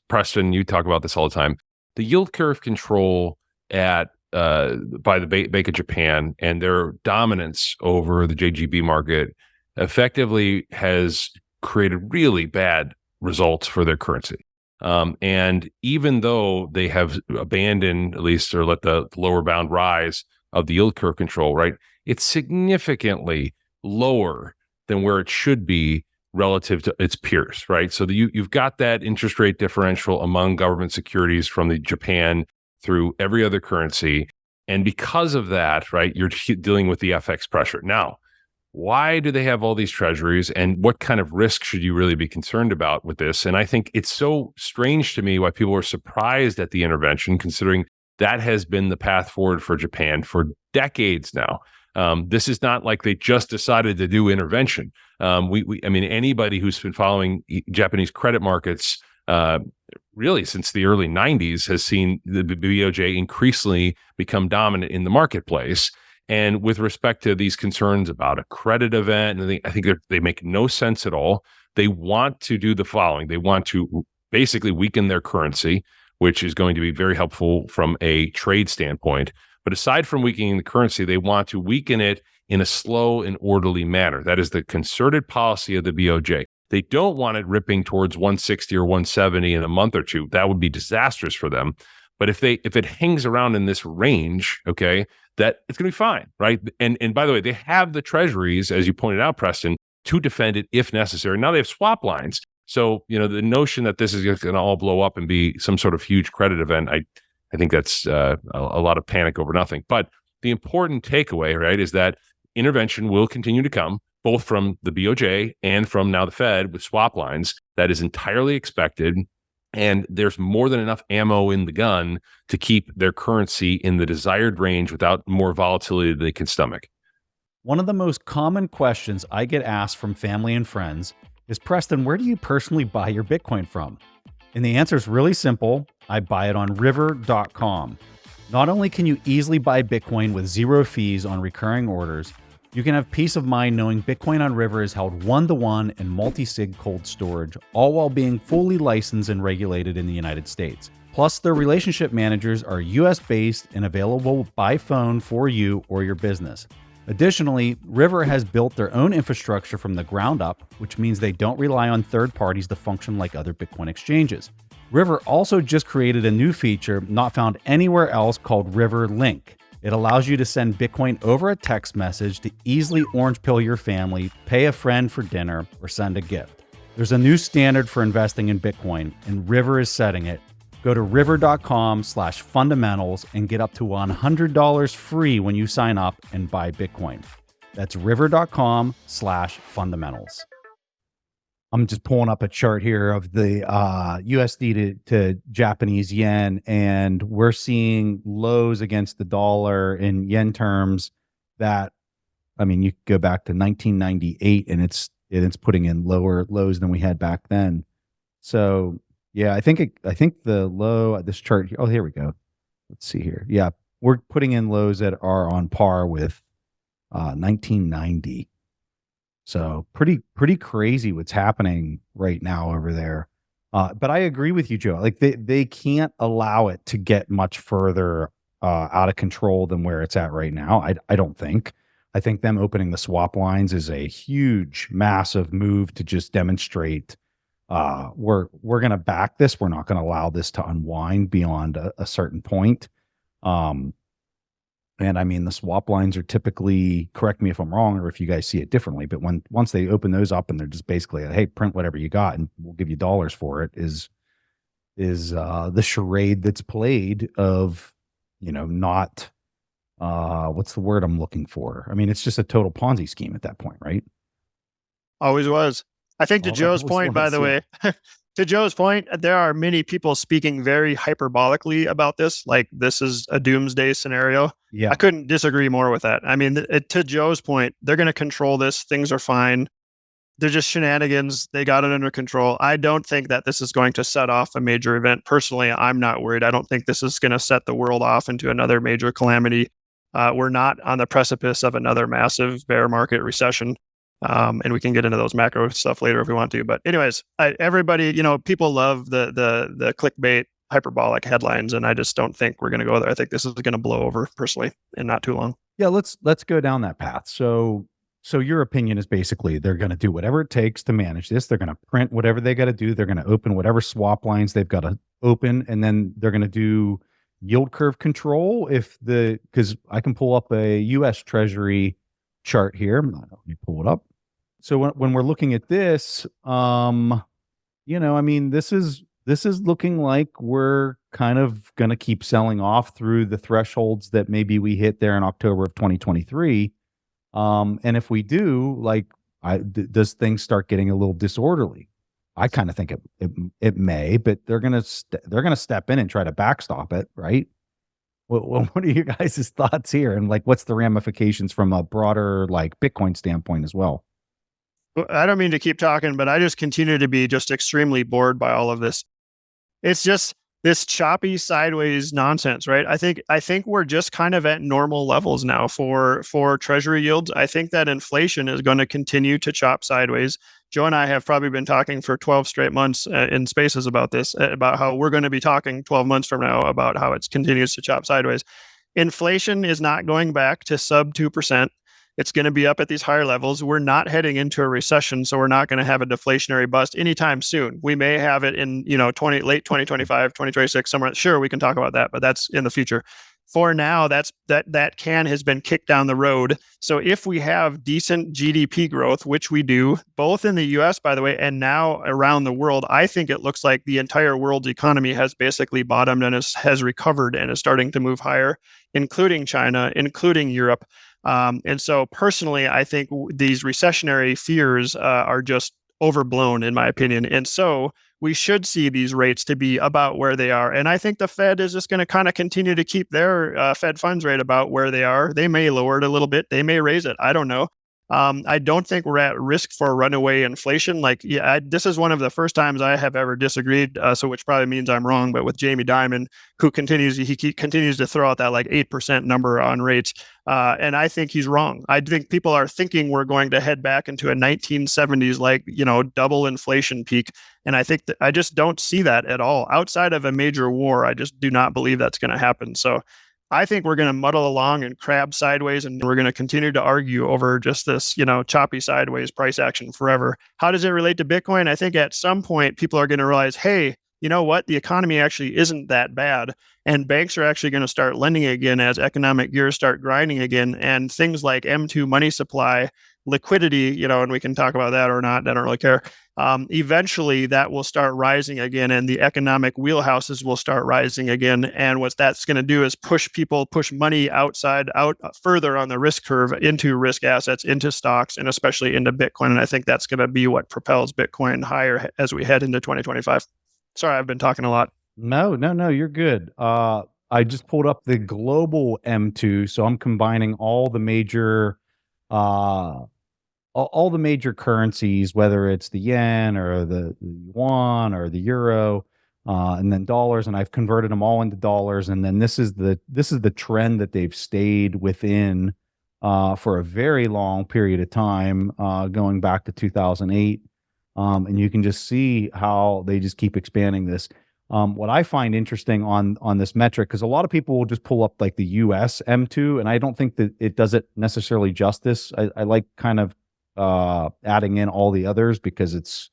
C: Preston, you talk about this all the time. The yield curve control by the Bank of Japan and their dominance over the JGB market effectively has created really bad results for their currency. And even though they have abandoned, at least, or let the lower bound rise of the yield curve control, right, it's significantly lower than where it should be relative to its peers, right? So you've got that interest rate differential among government securities from the Japan through every other currency. And because of that, right, you're dealing with the FX pressure. Now, why do they have all these treasuries, and what kind of risk should you really be concerned about with this? And I think it's so strange to me why people are surprised at the intervention, considering that has been the path forward for Japan for decades now. This is not like they just decided to do intervention. I mean, anybody who's been following Japanese credit markets really since the early 90s has seen the BOJ increasingly become dominant in the marketplace. And with respect to these concerns about a credit event, I think they make no sense at all. They want to do the following. They want to basically weaken their currency, which is going to be very helpful from a trade standpoint. But aside from weakening the currency, they want to weaken it in a slow and orderly manner. That is the concerted policy of the BOJ. They don't want it ripping towards 160 or 170 in a month or two. That would be disastrous for them. But if it hangs around in this range, okay, that it's going to be fine, right? And by the way, they have the treasuries, as you pointed out, Preston, to defend it if necessary. Now they have swap lines. So, the notion that this is going to all blow up and be some sort of huge credit event, I think that's a lot of panic over nothing. But the important takeaway, right, is that intervention will continue to come, both from the BOJ and from now the Fed with swap lines. That is entirely expected. And there's more than enough ammo in the gun to keep their currency in the desired range without more volatility than they can stomach.
A: One of the most common questions I get asked from family and friends is, Preston, where do you personally buy your Bitcoin from? And the answer is really simple. I buy it on river.com. Not only can you easily buy Bitcoin with zero fees on recurring orders, you can have peace of mind knowing Bitcoin on River is held one-to-one in multi-sig cold storage, all while being fully licensed and regulated in the United States. Plus, their relationship managers are US-based and available by phone for you or your business. Additionally, River has built their own infrastructure from the ground up, which means they don't rely on third parties to function like other Bitcoin exchanges. River also just created a new feature not found anywhere else called River Link. It allows you to send Bitcoin over a text message to easily orange pill your family, pay a friend for dinner, or send a gift. There's a new standard for investing in Bitcoin, and River is setting it. Go to river.com/fundamentals and get up to $100 free when you sign up and buy Bitcoin. That's river.com/fundamentals. I'm just pulling up a chart here of the USD to Japanese yen, and we're seeing lows against the dollar in yen terms that, I mean, you go back to 1998 and it's putting in lower lows than we had back then. So yeah, I think the low at this chart. Oh, here we go. Let's see here. Yeah, we're putting in lows that are on par with 1990. So pretty crazy what's happening right now over there. But I agree with you, Joe. Like they can't allow it to get much further out of control than where it's at right now. I don't think. I think them opening the swap lines is a huge, massive move to just demonstrate we're going to back this. We're not going to allow this to unwind beyond a certain point. And I mean, the swap lines are typically, correct me if I'm wrong or if you guys see it differently, but once they open those up and they're just basically, hey, print whatever you got and we'll give you dollars for it, is the charade that's played of, not what's the word I'm looking for? I mean, it's just a total Ponzi scheme at that point, right?
B: Always was. I think to Joe's point, by the way, to Joe's point, there are many people speaking very hyperbolically about this, like this is a doomsday scenario.
A: Yeah.
B: I couldn't disagree more with that. I mean, to Joe's point, they're going to control this. Things are fine. They're just shenanigans. They got it under control. I don't think that this is going to set off a major event. Personally, I'm not worried. I don't think this is going to set the world off into another major calamity. We're not on the precipice of another massive bear market recession. And we can get into those macro stuff later if we want to. But anyways, everybody, people love the clickbait hyperbolic headlines, and I just don't think we're going to go there. I think this is going to blow over personally in not too long.
A: Yeah, let's go down that path. So your opinion is basically they're going to do whatever it takes to manage this. They're going to print whatever they got to do. They're going to open whatever swap lines they've got to open, and then they're going to do yield curve control because I can pull up a US Treasury chart here. Let me pull it up. So when we're looking at this, I mean, this is looking like we're kind of going to keep selling off through the thresholds that maybe we hit there in October of 2023. And if we do, does things start getting a little disorderly? I kind of think it may, but they're gonna step in and try to backstop it, right? What are you guys' thoughts here, and what's the ramifications from a broader Bitcoin standpoint as well?
B: I don't mean to keep talking, but I just continue to be just extremely bored by all of this. It's just this choppy sideways nonsense, right? I think we're just kind of at normal levels now for treasury yields. I think that inflation is going to continue to chop sideways. Joe and I have probably been talking for 12 straight months in spaces about this, about how we're going to be talking 12 months from now about how it continues to chop sideways. Inflation is not going back to sub 2%. It's going to be up at these higher levels. We're not heading into a recession, so we're not going to have a deflationary bust anytime soon. We may have it in late 2025, 2026, somewhere. Sure, we can talk about that, but that's in the future. For now, that can has been kicked down the road. So if we have decent GDP growth, which we do, both in the US, by the way, and now around the world, I think it looks like the entire world's economy has basically bottomed and has recovered and is starting to move higher, including China, including Europe. And so personally, I think these recessionary fears are just overblown, in my opinion. And so we should see these rates to be about where they are. And I think the Fed is just going to kind of continue to keep their Fed funds rate about where they are. They may lower it a little bit. They may raise it. I don't know. I don't think we're at risk for runaway inflation. This is one of the first times I have ever disagreed. So which probably means I'm wrong. But with Jamie Dimon, who continues to throw out that 8% number on rates, and I think he's wrong. I think people are thinking we're going to head back into a 1970s double inflation peak, and I think that I just don't see that at all. Outside of a major war, I just do not believe that's going to happen. So I think we're going to muddle along and crab sideways, and we're going to continue to argue over just this, choppy sideways price action forever. How does it relate to Bitcoin? I think at some point people are going to realize, hey, you know what? The economy actually isn't that bad, and banks are actually going to start lending again as economic gears start grinding again, and things like M2 money supply, liquidity, and we can talk about that or not. I don't really care. Eventually that will start rising again, and the economic wheelhouses will start rising again. And what that's going to do is push money out further on the risk curve into risk assets, into stocks, and especially into Bitcoin. And I think that's going to be what propels Bitcoin higher as we head into 2025. Sorry, I've been talking a lot.
A: No, you're good. I just pulled up the global M2, so I'm combining all the major currencies, whether it's the yen or the yuan or the euro. and then dollars, and I've converted them all into dollars. And then this is the trend that they've stayed within for a very long period of time, going back to 2008. And you can just see how they just keep expanding this. What I find interesting on this metric, because a lot of people will just pull up like the US M2, and I don't think that it does it necessarily justice. I like kind of adding in all the others because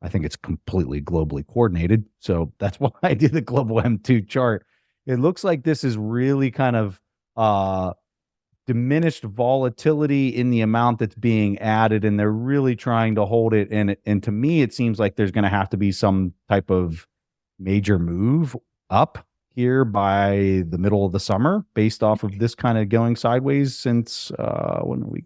A: I think it's completely globally coordinated. So that's why I did the global M2 chart. It looks like this is really kind of diminished volatility in the amount that's being added, and they're really trying to hold it. And to me, it seems like there's going to have to be some type of major move up here by the middle of the summer based off of this kind of going sideways since when we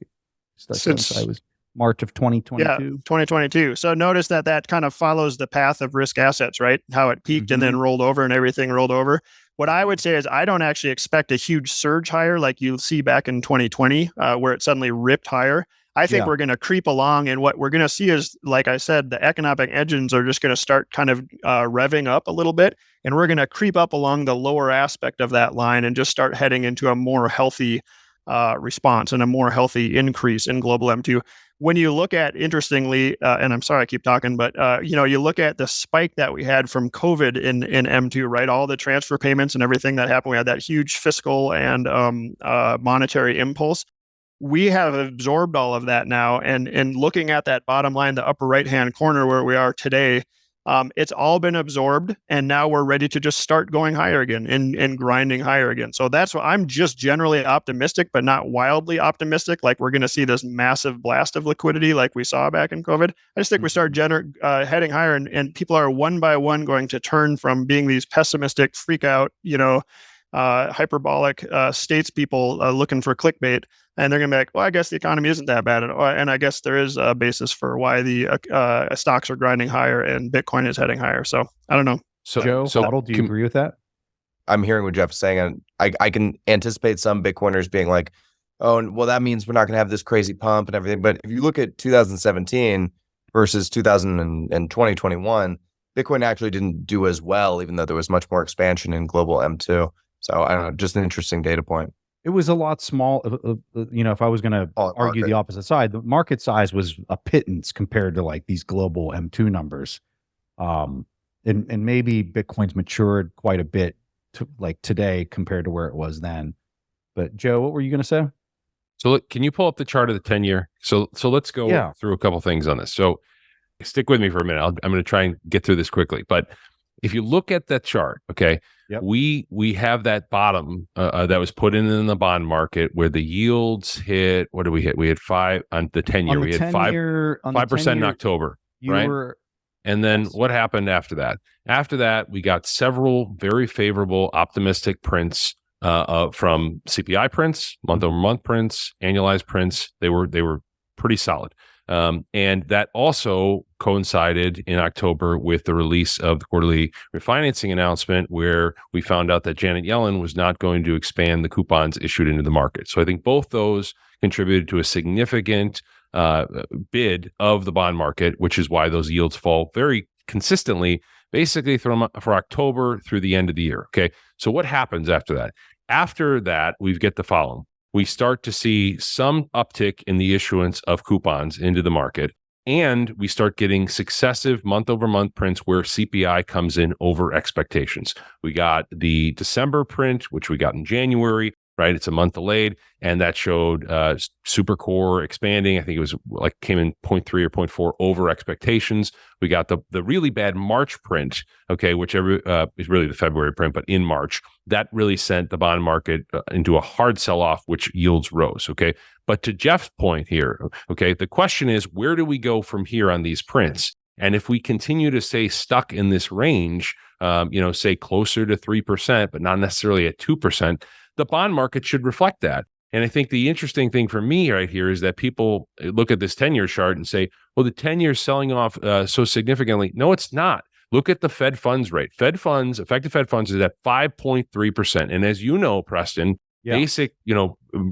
A: start going sideways? March of 2022.
B: Yeah, 2022. So notice that kind of follows the path of risk assets, right? How it peaked and then rolled over and everything rolled over. What I would say is I don't actually expect a huge surge higher like you'll see back in 2020, where it suddenly ripped higher. I think we're going to creep along, and what we're going to see is, like I said, the economic engines are just going to start kind of revving up a little bit, and we're going to creep up along the lower aspect of that line and just start heading into a more healthy response and a more healthy increase in global M2. When you look at, interestingly, and I'm sorry I keep talking, but you look at the spike that we had from COVID in M2, right? All the transfer payments and everything that happened, we had that huge fiscal and monetary impulse. We have absorbed all of that now, and looking at that bottom line, the upper right-hand corner where we are today, it's all been absorbed, and now we're ready to just start going higher again and grinding higher again. So that's what I'm just generally optimistic, but not wildly optimistic. Like we're going to see this massive blast of liquidity like we saw back in COVID. I just think we start heading higher, and people are one by one going to turn from being these pessimistic, freak out, hyperbolic statespeople looking for clickbait. And they're going to be like, well, I guess the economy isn't that bad. And I guess there is a basis for why the stocks are grinding higher and Bitcoin is heading higher. So I don't know.
A: So Joe, HODL, do you agree with that?
D: I'm hearing what Jeff's saying. And I can anticipate some Bitcoiners being like, oh, well, that means we're not going to have this crazy pump and everything. But if you look at 2017 versus 2021, Bitcoin actually didn't do as well, even though there was much more expansion in global M2. So I don't know, just an interesting data point.
A: It was a lot small. If I was going to argue the opposite side, the market size was a pittance compared to like these global M2 numbers. And maybe Bitcoin's matured quite a bit to like today compared to where it was then. But Joe, what were you going to say?
C: So look, can you pull up the chart of the 10-year? So let's go through a couple things on this. So stick with me for a minute. I'm going to try and get through this quickly. But if you look at that chart, okay, we have that bottom that was put in the bond market where the yields hit. What did we hit? We had 5 on the 10-year. We had 5% in October, right? And then what happened after that? After that, we got several very favorable, optimistic prints from CPI prints, month-over-month prints, annualized prints. They were pretty solid. And that also coincided in October with the release of the quarterly refinancing announcement, where we found out that Janet Yellen was not going to expand the coupons issued into the market. So I think both those contributed to a significant bid of the bond market, which is why those yields fall very consistently, basically for October through the end of the year. Okay. So what happens after that? After that, we get the following. We start to see some uptick in the issuance of coupons into the market, and we start getting successive month-over-month prints where CPI comes in over expectations. We got the December print, which we got in January, right? It's a month delayed, and that showed super core expanding. I think it was like came in 0.3 or 0.4 over expectations. We got the really bad March print, okay, which is really the February print, but in March, that really sent the bond market into a hard sell-off, which yields rose, okay? But to Jeff's point here, okay, the question is, where do we go from here on these prints? And if we continue to stay stuck in this range, say closer to 3%, but not necessarily at 2%, the bond market should reflect that. And I think the interesting thing for me right here is that people look at this 10-year chart and say, well, the 10-year is selling off so significantly. No, it's not. Look at the Fed funds rate. Effective Fed funds is at 5.3%. And as you know, Preston, basic,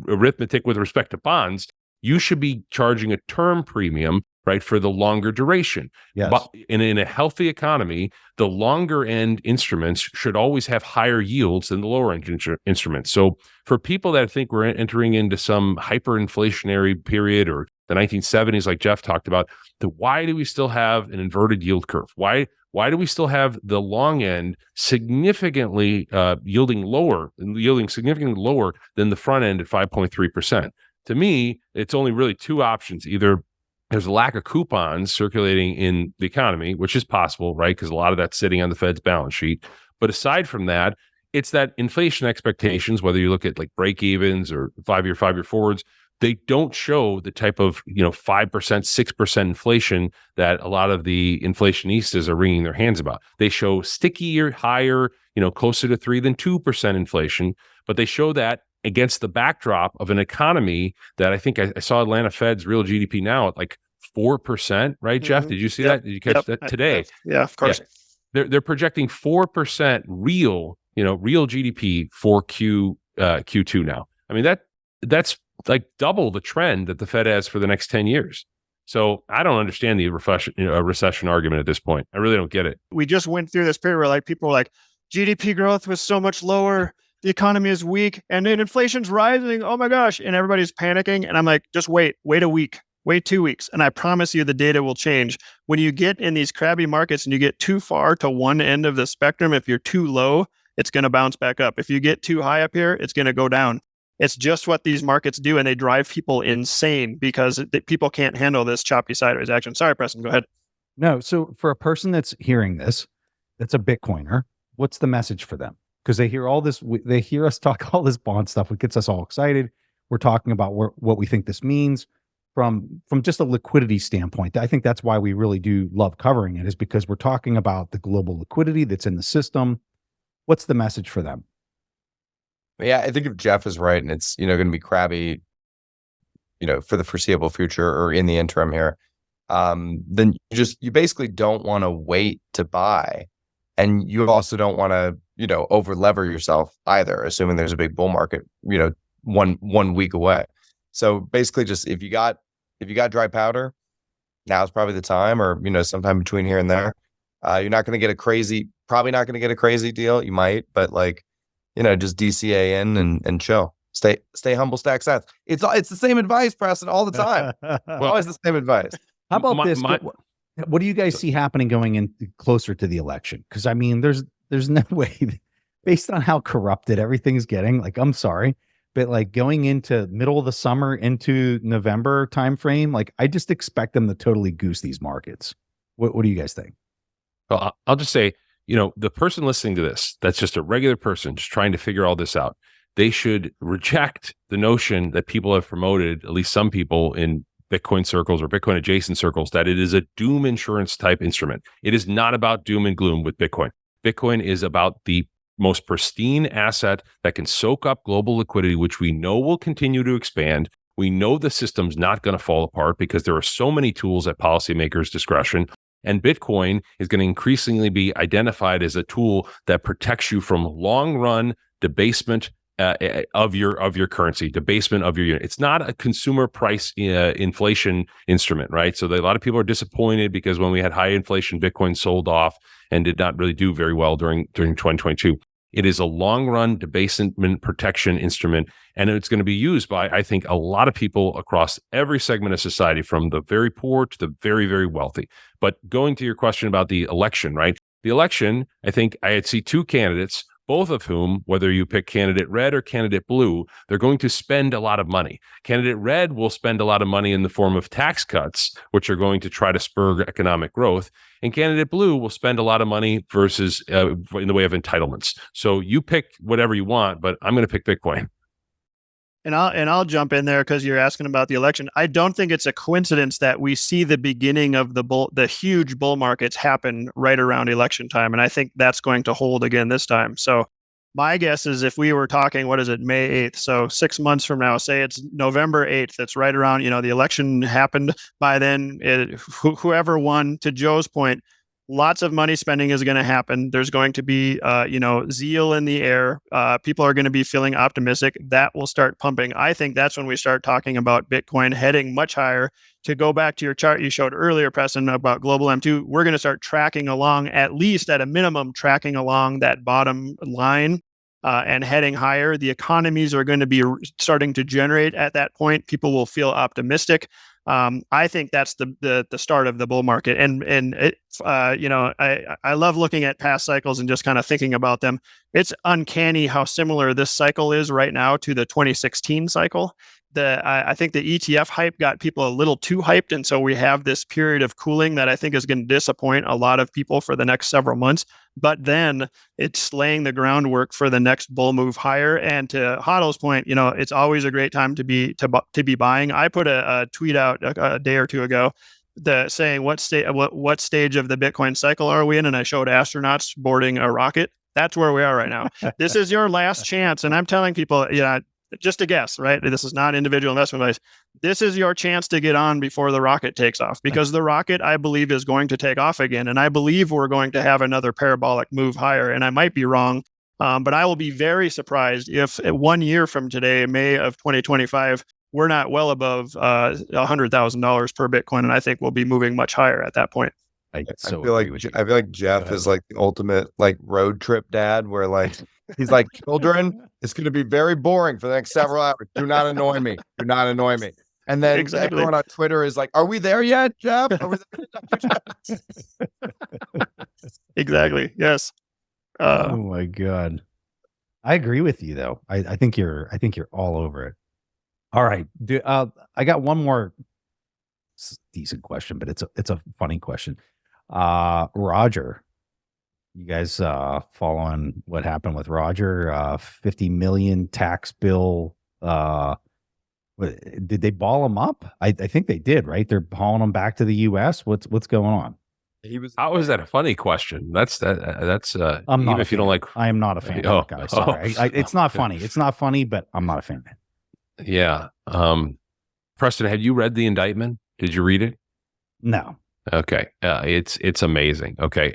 C: arithmetic with respect to bonds, you should be charging a term premium right, for the longer duration.
A: Yes.
C: But in a healthy economy, the longer end instruments should always have higher yields than the lower end instruments. So for people that think we're entering into some hyperinflationary period or the 1970s, like Jeff talked about, why do we still have an inverted yield curve? Why do we still have the long end significantly yielding significantly lower than the front end at 5.3%? To me, it's only really two options. Either there's a lack of coupons circulating in the economy, which is possible, right? Because a lot of that's sitting on the Fed's balance sheet. But aside from that, it's that inflation expectations, whether you look at like break evens or five-year forwards, they don't show the type of 5%, 6% inflation that a lot of the inflationistas are wringing their hands about. They show stickier, higher, closer to 3 than 2% inflation, but they show that against the backdrop of an economy that I think I saw Atlanta Fed's real GDP now at like 4%, right, Jeff? Did you see that? Did you catch that today?
B: Yeah, of course.
C: Yeah. They're projecting 4% real GDP for Q2 now. I mean, that's like double the trend that the Fed has for the next 10 years. So I don't understand the recession argument at this point. I really don't get it.
B: We just went through this period where like people were like, GDP growth was so much lower. The economy is weak and then inflation's rising. Oh my gosh. And everybody's panicking. And I'm like, just wait a week, wait 2 weeks. And I promise you the data will change. When you get in these crabby markets and you get too far to one end of the spectrum, if you're too low, it's going to bounce back up. If you get too high up here, it's going to go down. It's just what these markets do. And they drive people insane because people can't handle this choppy sideways action. Sorry, Preston, go ahead.
A: No. So for a person that's hearing this, that's a Bitcoiner, what's the message for them? Because they hear all this, they hear us talk all this bond stuff, it gets us all excited. We're talking about what we think this means from just a liquidity standpoint. I think that's why we really do love covering it, is because we're talking about the global liquidity that's in the system. What's the message for them?
D: Yeah, I think if Jeff is right and it's, going to be crabby, for the foreseeable future or in the interim here, then you basically don't want to wait to buy. And you also don't want to, over lever yourself either, assuming there's a big bull market, one week away. So basically just if you got dry powder, now's probably the time, or, sometime between here and there. You're not going to get probably not going to get a crazy deal. You might, but just DCA in and chill. Stay humble, stack sats. It's the same advice, Preston, all the time. Always the same advice.
A: How about this? What do you guys see happening going in closer to the election? Because I mean, there's no way, based on how corrupted everything's getting. Like, I'm sorry, but like going into middle of the summer into November timeframe, like I just expect them to totally goose these markets. What do you guys think?
C: Well, I'll just say, the person listening to this, that's just a regular person just trying to figure all this out. They should reject the notion that people have promoted, at least some people in Bitcoin circles or Bitcoin adjacent circles, that it is a doom insurance type instrument. It is not about doom and gloom with Bitcoin. Bitcoin is about the most pristine asset that can soak up global liquidity, which we know will continue to expand. We know the system's not going to fall apart because there are so many tools at policymakers' discretion. And Bitcoin is going to increasingly be identified as a tool that protects you from long-run debasement of your currency, debasement of your unit. It's not a consumer price inflation instrument, right? So a lot of people are disappointed because when we had high inflation, Bitcoin sold off and did not really do very well during 2022. It is a long-run debasement protection instrument, and it's going to be used by, I think, a lot of people across every segment of society, from the very poor to the very, very wealthy. But going to your question about the election, right? The election, I think I see two candidates, both of whom, whether you pick candidate red or candidate blue, they're going to spend a lot of money. Candidate red will spend a lot of money in the form of tax cuts, which are going to try to spur economic growth. And candidate blue will spend a lot of money versus in the way of entitlements. So you pick whatever you want, but I'm going to pick Bitcoin.
B: And I'll jump in there because you're asking about the election. I don't think it's a coincidence that we see the beginning of the huge bull markets happen right around election time. And I think that's going to hold again this time. So my guess is if we were talking, May 8th? So 6 months from now, say it's November 8th, it's right around, the election happened by then, whoever won, to Joe's point, lots of money spending is going to happen. There's going to be, zeal in the air. People are going to be feeling optimistic. That will start pumping. I think that's when we start talking about Bitcoin heading much higher. To go back to your chart you showed earlier, Preston, about global M2, we're going to start tracking along, at least at a minimum, tracking along that bottom line and heading higher. The economies are going to be starting to generate at that point. People will feel optimistic. I think that's the start of the bull market, and it, I love looking at past cycles and just kind of thinking about them. It's uncanny how similar this cycle is right now to the 2016 cycle. I think the ETF hype got people a little too hyped, and so we have this period of cooling that I think is going to disappoint a lot of people for the next several months. But then it's laying the groundwork for the next bull move higher. And to HODL's point, it's always a great time to be buying. I put a tweet out a day or two ago saying what stage of the Bitcoin cycle are we in, and I showed astronauts boarding a rocket. That's where we are right now. This is your last chance, and I'm telling people, just a guess, right? This is not individual investment advice. This is your chance to get on before the rocket takes off, because the rocket, I believe, is going to take off again. And I believe we're going to have another parabolic move higher. And I might be wrong, but I will be very surprised if 1 year from today, May of 2025, we're not well above $100,000 per Bitcoin. And I think we'll be moving much higher at that point.
D: I feel like Jeff is like the ultimate like road trip dad, where like he's like, children, it's going to be very boring for the next several hours. Do not annoy me. Do not annoy me. And then everyone on Twitter is like, are we there yet, Jeff? Are we there yet?
B: Exactly. Yes.
A: Oh my God. I agree with you though. I think you're all over it. All right. I got one more decent question, but it's a funny question. Roger, you guys following what happened with Roger? 50 million tax bill. Did they ball him up? I think they did, right? They're hauling him back to the US. What's going on?
C: How is that a funny question? That's
A: I'm not
C: even if you don't like.
A: I am not a fan of that guy. Sorry. It's not funny. It's not funny, but I'm not a fan of it.
C: Yeah. Preston, have you read the indictment? Did you read it?
A: No.
C: Okay. It's amazing. Okay.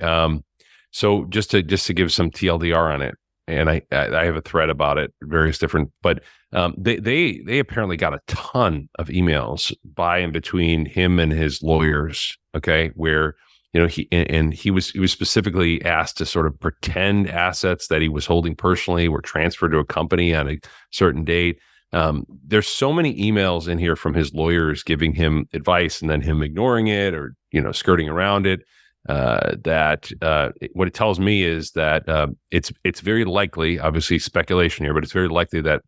C: So just to give some TLDR on it, and I have a thread about it, various different, but they apparently got a ton of emails by and between him and his lawyers. Okay, where he was specifically asked to sort of pretend assets that he was holding personally were transferred to a company on a certain date. There's so many emails in here from his lawyers giving him advice and then him ignoring it or skirting around it. That what it tells me is that it's very likely, obviously speculation here, but it's very likely that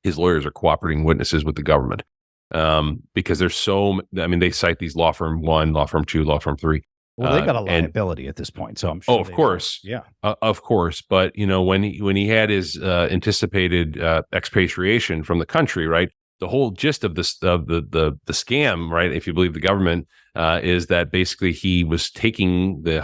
C: his lawyers are cooperating witnesses with the government, because there's they cite these law firm 1, law firm 2, law firm 3.
A: Well, they got a liability at this point, so I'm sure.
C: Oh, of course,
A: yeah,
C: of course. But when he had his anticipated expatriation from the country, right? The whole gist of this of the scam, right? If you believe the government, is that basically he was taking the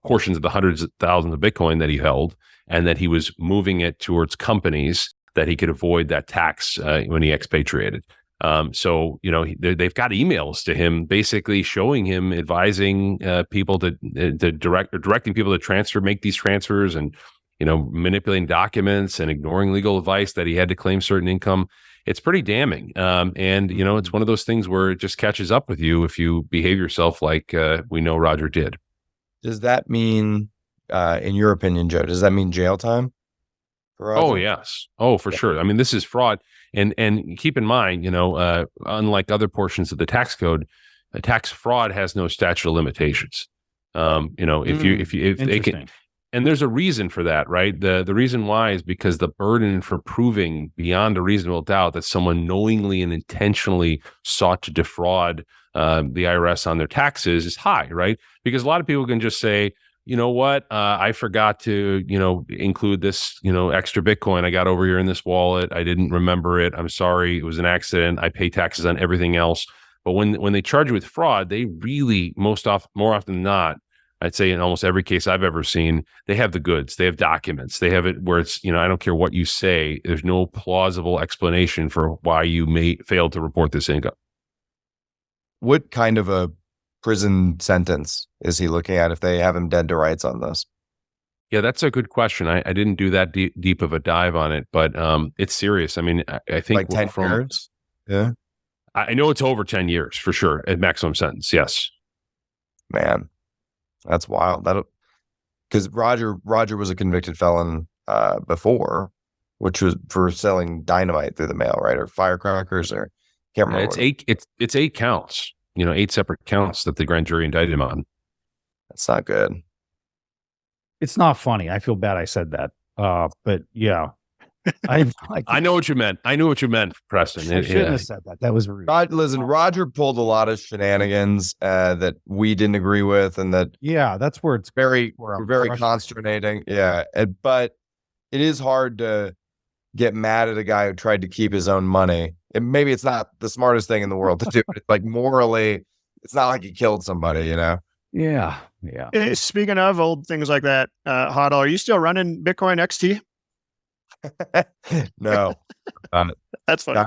C: portions of the hundreds of thousands of Bitcoin that he held, and that he was moving it towards companies that he could avoid that tax when he expatriated. So they've got emails to him basically showing him advising people to directing people to make these transfers, and manipulating documents and ignoring legal advice that he had to claim certain income. It's pretty damning, and it's one of those things where it just catches up with you if you behave yourself like we know Roger did.
D: Does that mean, in your opinion, Joe? Does that mean jail time for Roger?
C: Oh yes, for sure. I mean, this is fraud. And keep in mind, unlike other portions of the tax code, a tax fraud has no statute of limitations. If they can, and there's a reason for that, right? The reason why is because the burden for proving beyond a reasonable doubt that someone knowingly and intentionally sought to defraud the IRS on their taxes is high, right? Because a lot of people can just say, you know what? I forgot to, include this, extra Bitcoin I got over here in this wallet. I didn't remember it. I'm sorry. It was an accident. I pay taxes on everything else. But when they charge you with fraud, they really more often than not, I'd say in almost every case I've ever seen, they have the goods. They have documents. They have it where it's, I don't care what you say. There's no plausible explanation for why you may fail to report this income.
D: What kind of a prison sentence is he looking at if they have him dead to rights on this?
C: Yeah, that's a good question. I didn't do that deep of a dive on it, but it's serious. I mean, I think
D: Like 10 years? Yeah.
C: I know it's over 10 years for sure at maximum sentence. Yes.
D: Man, that's wild. Because Roger was a convicted felon before, which was for selling dynamite through the mail, right? Or firecrackers, or can't remember.
C: It's 8 counts. 8 separate counts that the grand jury indicted him on.
D: That's not good.
A: It's not funny. I feel bad I said that. But yeah.
C: I know what you meant. I knew what you meant, Preston.
A: I shouldn't have said that. That was rude.
D: Listen, Roger pulled a lot of shenanigans that we didn't agree with, and that
A: that's where it's
D: very
A: frustrated.
D: consternating. Yeah, but it is hard to get mad at a guy who tried to keep his own money. And maybe it's not the smartest thing in the world to do, but it's like morally, it's not like he killed somebody,
A: Yeah.
B: Speaking of old things like that, HODL, are you still running Bitcoin XT?
D: No.
B: That's funny.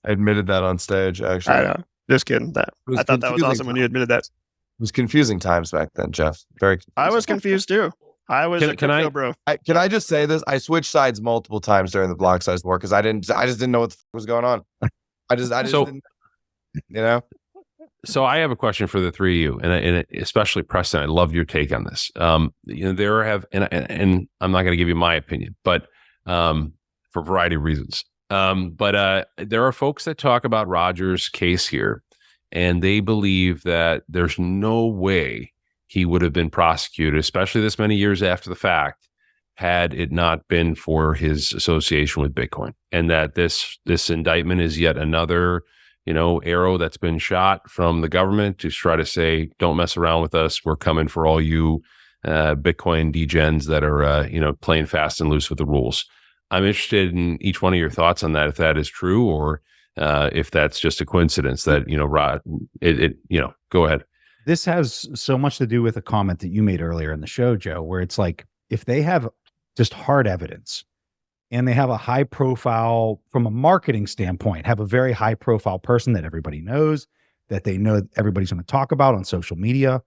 D: I admitted that on stage, actually.
B: I know. Just kidding. I thought that was awesome when you admitted that.
D: It was confusing times back then, Jeff. Very confusing.
B: I was confused too. I was a crypto bro.
D: Can I just say this? I switched sides multiple times during the block size war because I just didn't know what the fuck was going on. I just didn't,
C: So I have a question for the three of you, and especially Preston. I love your take on this. There have, and I'm not going to give you my opinion, but for a variety of reasons. But there are folks that talk about Roger's case here, and they believe that there's no way he would have been prosecuted, especially this many years after the fact, had it not been for his association with Bitcoin, and that this indictment is yet another arrow that's been shot from the government to try to say, don't mess around with us. We're coming for all you Bitcoin degens that are, playing fast and loose with the rules. I'm interested in each one of your thoughts on that, if that is true, or if that's just a coincidence that, Rod, go ahead.
A: This has so much to do with a comment that you made earlier in the show, Joe, where it's like, if they have just hard evidence, and they have a high profile, from a marketing standpoint, have a very high profile person that everybody knows, that they know everybody's going to talk about on social media,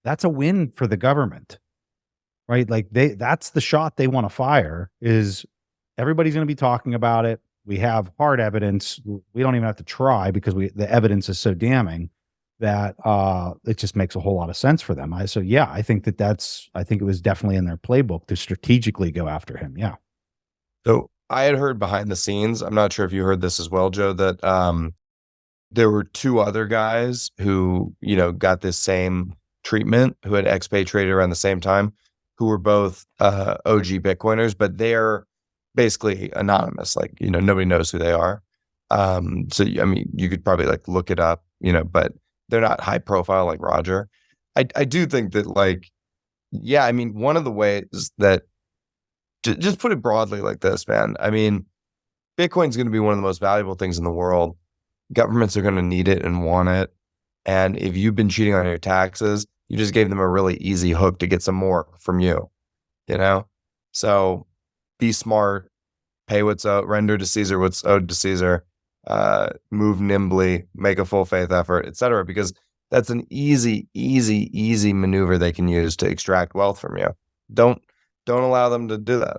A: that's a win for the government, right? Like that's the shot they want to fire, is everybody's going to be talking about it. We have hard evidence. We don't even have to try because the evidence is so damning that it just makes a whole lot of sense for them. I think I think it was definitely in their playbook to strategically go after him. Yeah.
D: So I had heard behind the scenes, I'm not sure if you heard this as well, Joe, that there were 2 other guys who, got this same treatment, who had expatriated around the same time, who were both OG Bitcoiners, but they're basically anonymous. Like, nobody knows who they are. So, I mean, you could probably look it up, but they're not high profile like Roger. I do think that one of the ways that, just put it broadly like this, man. I mean, Bitcoin's going to be one of the most valuable things in the world. Governments are going to need it and want it. And if you've been cheating on your taxes, you just gave them a really easy hook to get some more from you, So be smart, pay what's owed, render to Caesar what's owed to Caesar, move nimbly, make a full faith effort, etc. Because that's an easy maneuver they can use to extract wealth from you. Don't allow them to do that.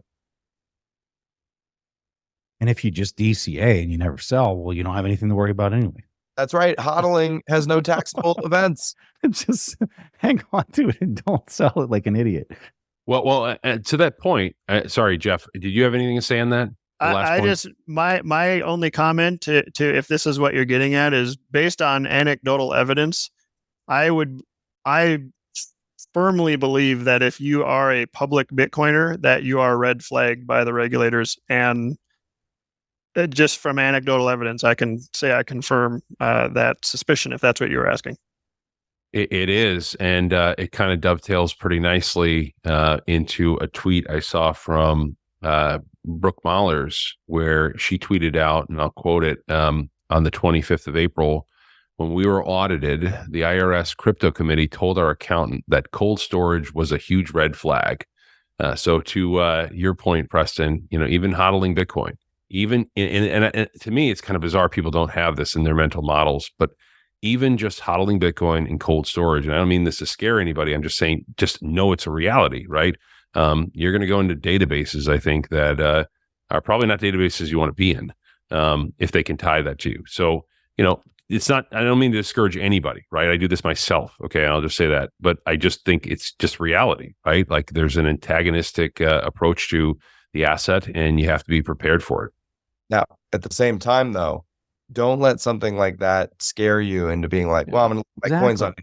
A: And if you just DCA and you never sell, well, you don't have anything to worry about anyway.
D: That's right. HODLing has no taxable events.
A: Just hang on to it and don't sell it like an idiot.
C: Well, to that point, sorry, Jeff, did you have anything to say on that?
B: My only comment to if this is what you're getting at is based on anecdotal evidence. I firmly believe that if you are a public Bitcoiner, that you are red flagged by the regulators. And just from anecdotal evidence, I can say I confirm that suspicion, if that's what you were asking.
C: It is. And it kind of dovetails pretty nicely into a tweet I saw from Brooke Mahlers, where she tweeted out, and I'll quote it, on the 25th of April, when we were audited, the IRS crypto committee told our accountant that cold storage was a huge red flag. So to your point, Preston, even hodling Bitcoin, even and to me, it's kind of bizarre. People don't have this in their mental models, but even just hodling Bitcoin in cold storage, and I don't mean this to scare anybody, I'm just saying, just know it's a reality, right? You're going to go into databases, I think, that are probably not databases you want to be in, if they can tie that to you. So, it's not, I don't mean to discourage anybody, right? I do this myself. Okay. I'll just say that, but I just think it's just reality, right? Like there's an antagonistic approach to the asset, and you have to be prepared for it.
D: Now, at the same time, though, don't let something like that scare you into being like, well, I'm going to put my coins on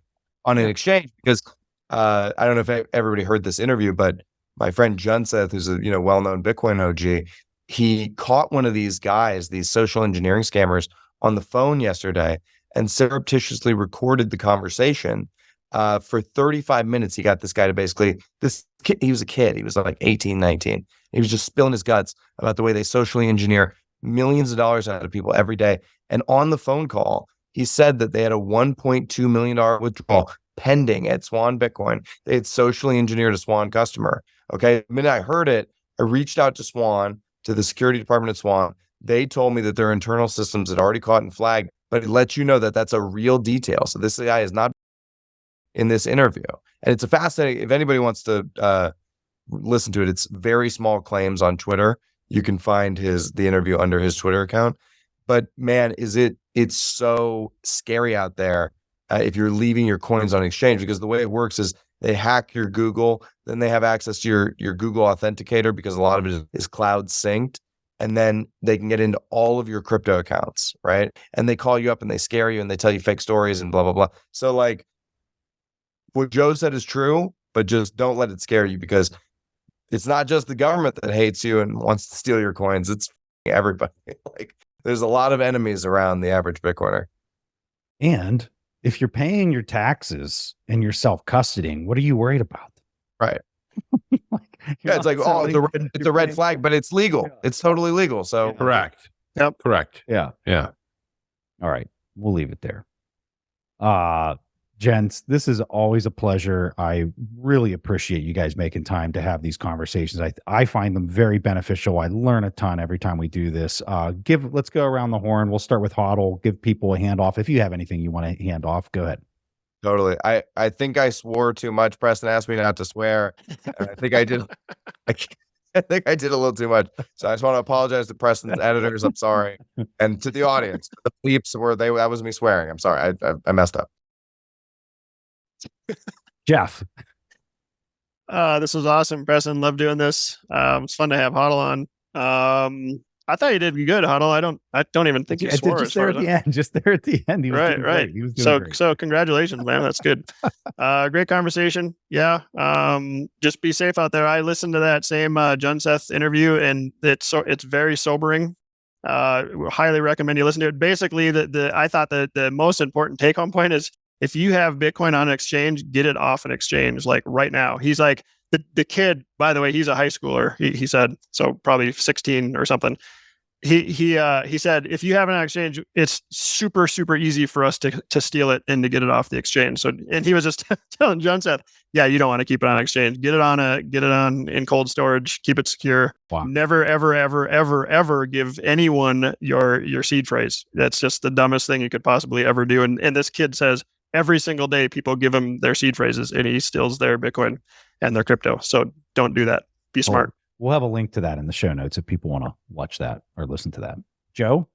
D: an exchange, because I don't know if everybody heard this interview, but my friend Junseth, who's a well-known Bitcoin OG, he caught one of these guys, these social engineering scammers, on the phone yesterday, and surreptitiously recorded the conversation. For 35 minutes, he got this guy to basically, this kid, he was a kid, he was like 18, 19. He was just spilling his guts about the way they socially engineer millions of dollars out of people every day. And on the phone call, he said that they had a $1.2 million withdrawal pending at Swan Bitcoin. They had socially engineered a Swan customer. Okay. The minute I heard it, I reached out to Swan, to the security department at Swan. They told me that their internal systems had already caught and flagged, but it lets you know that that's a real detail. So this guy is not in this interview. And it's a fascinating, if anybody wants to listen to it, it's very small claims on Twitter. You can find the interview under his Twitter account. But man, it's so scary out there if you're leaving your coins on exchange, because the way it works is they hack your Google, then they have access to your Google Authenticator, because a lot of it is cloud synced. And then they can get into all of your crypto accounts, right? And they call you up and they scare you and they tell you fake stories and blah, blah, blah. So like what Joe said is true, but just don't let it scare you, because it's not just the government that hates you and wants to steal your coins. It's everybody. Like there's a lot of enemies around the average Bitcoiner.
A: And if you're paying your taxes and you're self-custodying, what are you worried about?
D: Right. It's like, oh, it's a red flag, but it's legal. Yeah. It's totally legal. So
C: correct.
B: Yep.
C: Correct.
A: Yeah.
C: Yeah.
A: All right. We'll leave it there. Gents, this is always a pleasure. I really appreciate you guys making time to have these conversations. I find them very beneficial. I learn a ton every time we do this. Let's go around the horn. We'll start with HODL. Give people a handoff. If you have anything you want to hand off, go ahead.
D: Totally. I think I swore too much. Preston asked me not to swear. And I think I did. I think I did a little too much. So I just want to apologize to Preston's editors. I'm sorry. And to the audience, the bleeps that was me swearing. I'm sorry. I messed up.
A: Jeff.
B: This was awesome, Preston. Love doing this. It's fun to have HODL on. I thought you did good, HODL. I don't even think you swore.
A: Just there at the end. Just there at the end. He was
B: right. Right.
A: He was doing great.
B: So congratulations, man. That's good. Great conversation. Yeah. Just be safe out there. I listened to that same Junseth interview, and it's very sobering. Highly recommend you listen to it. Basically, I thought the most important take home point is, if you have Bitcoin on an exchange, get it off an exchange like right now. He's like the kid, by the way, he's a high schooler. He said, so probably 16 or something. He said, if you have an exchange, it's super, super easy for us to steal it and to get it off the exchange. So, and he was just telling Junseth, yeah, you don't want to keep it on exchange. Get it on in cold storage, keep it secure.
A: Wow.
B: Never, ever, ever, ever, ever give anyone your seed phrase. That's just the dumbest thing you could possibly ever do. And this kid says every single day people give him their seed phrases and he steals their Bitcoin and their crypto. So don't do that. Be smart.
A: We'll have a link to that in the show notes if people want to watch that or listen to that. Joe?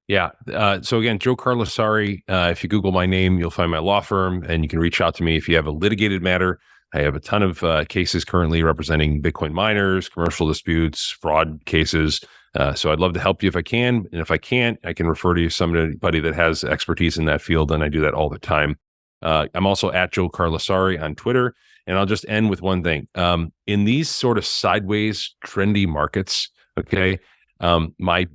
C: Yeah. So again, Joe Carlasare, if you Google my name, you'll find my law firm, and you can reach out to me if you have a litigated matter. I have a ton of cases currently representing Bitcoin miners, commercial disputes, fraud cases. So I'd love to help you if I can. And if I can't, I can refer to you somebody that has expertise in that field, and I do that all the time. I'm also at Joe Carlasare on Twitter. And I'll just end with one thing. In these sort of sideways, trendy markets, okay, my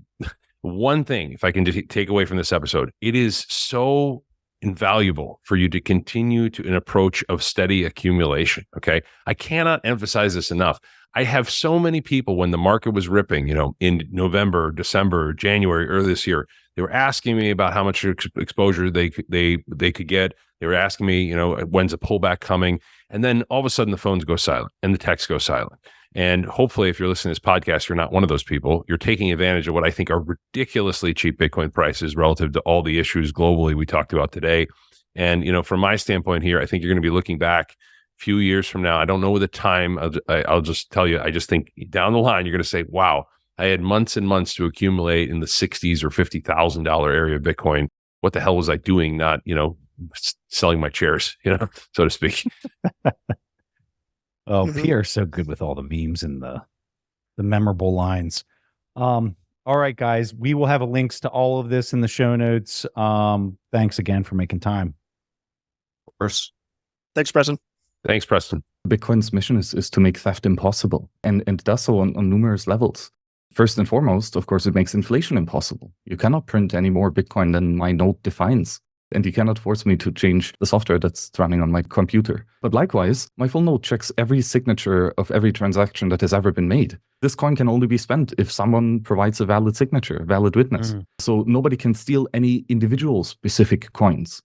C: one thing, if I can take away from this episode, it is so invaluable for you to continue to an approach of steady accumulation, okay? I cannot emphasize this enough. I have so many people, when the market was ripping, in November, December, January, early this year, they were asking me about how much exposure they could get. They were asking me, when's a pullback coming? And then all of a sudden the phones go silent and the texts go silent. And hopefully, if you're listening to this podcast, you're not one of those people. You're taking advantage of what I think are ridiculously cheap Bitcoin prices relative to all the issues globally we talked about today. And, from my standpoint here, I think you're going to be looking back a few years from now. I don't know the time. I'll just tell you, I just think down the line, you're going to say, wow, I had months and months to accumulate in the $60,000 or $50,000 area of Bitcoin. What the hell was I doing? Not, selling my chairs, so to speak.
A: Oh, Pierre's so good with all the memes and the memorable lines. All right, guys, we will have links to all of this in the show notes. Thanks again for making time.
D: Of course.
B: Thanks, Preston.
C: Thanks, Preston.
E: Bitcoin's mission is to make theft impossible, and it does so on numerous levels. First and foremost, of course, it makes inflation impossible. You cannot print any more Bitcoin than my node defines. And you cannot force me to change the software that's running on my computer. But likewise, my full node checks every signature of every transaction that has ever been made. This coin can only be spent if someone provides a valid signature, a valid witness. So nobody can steal any individual specific coins.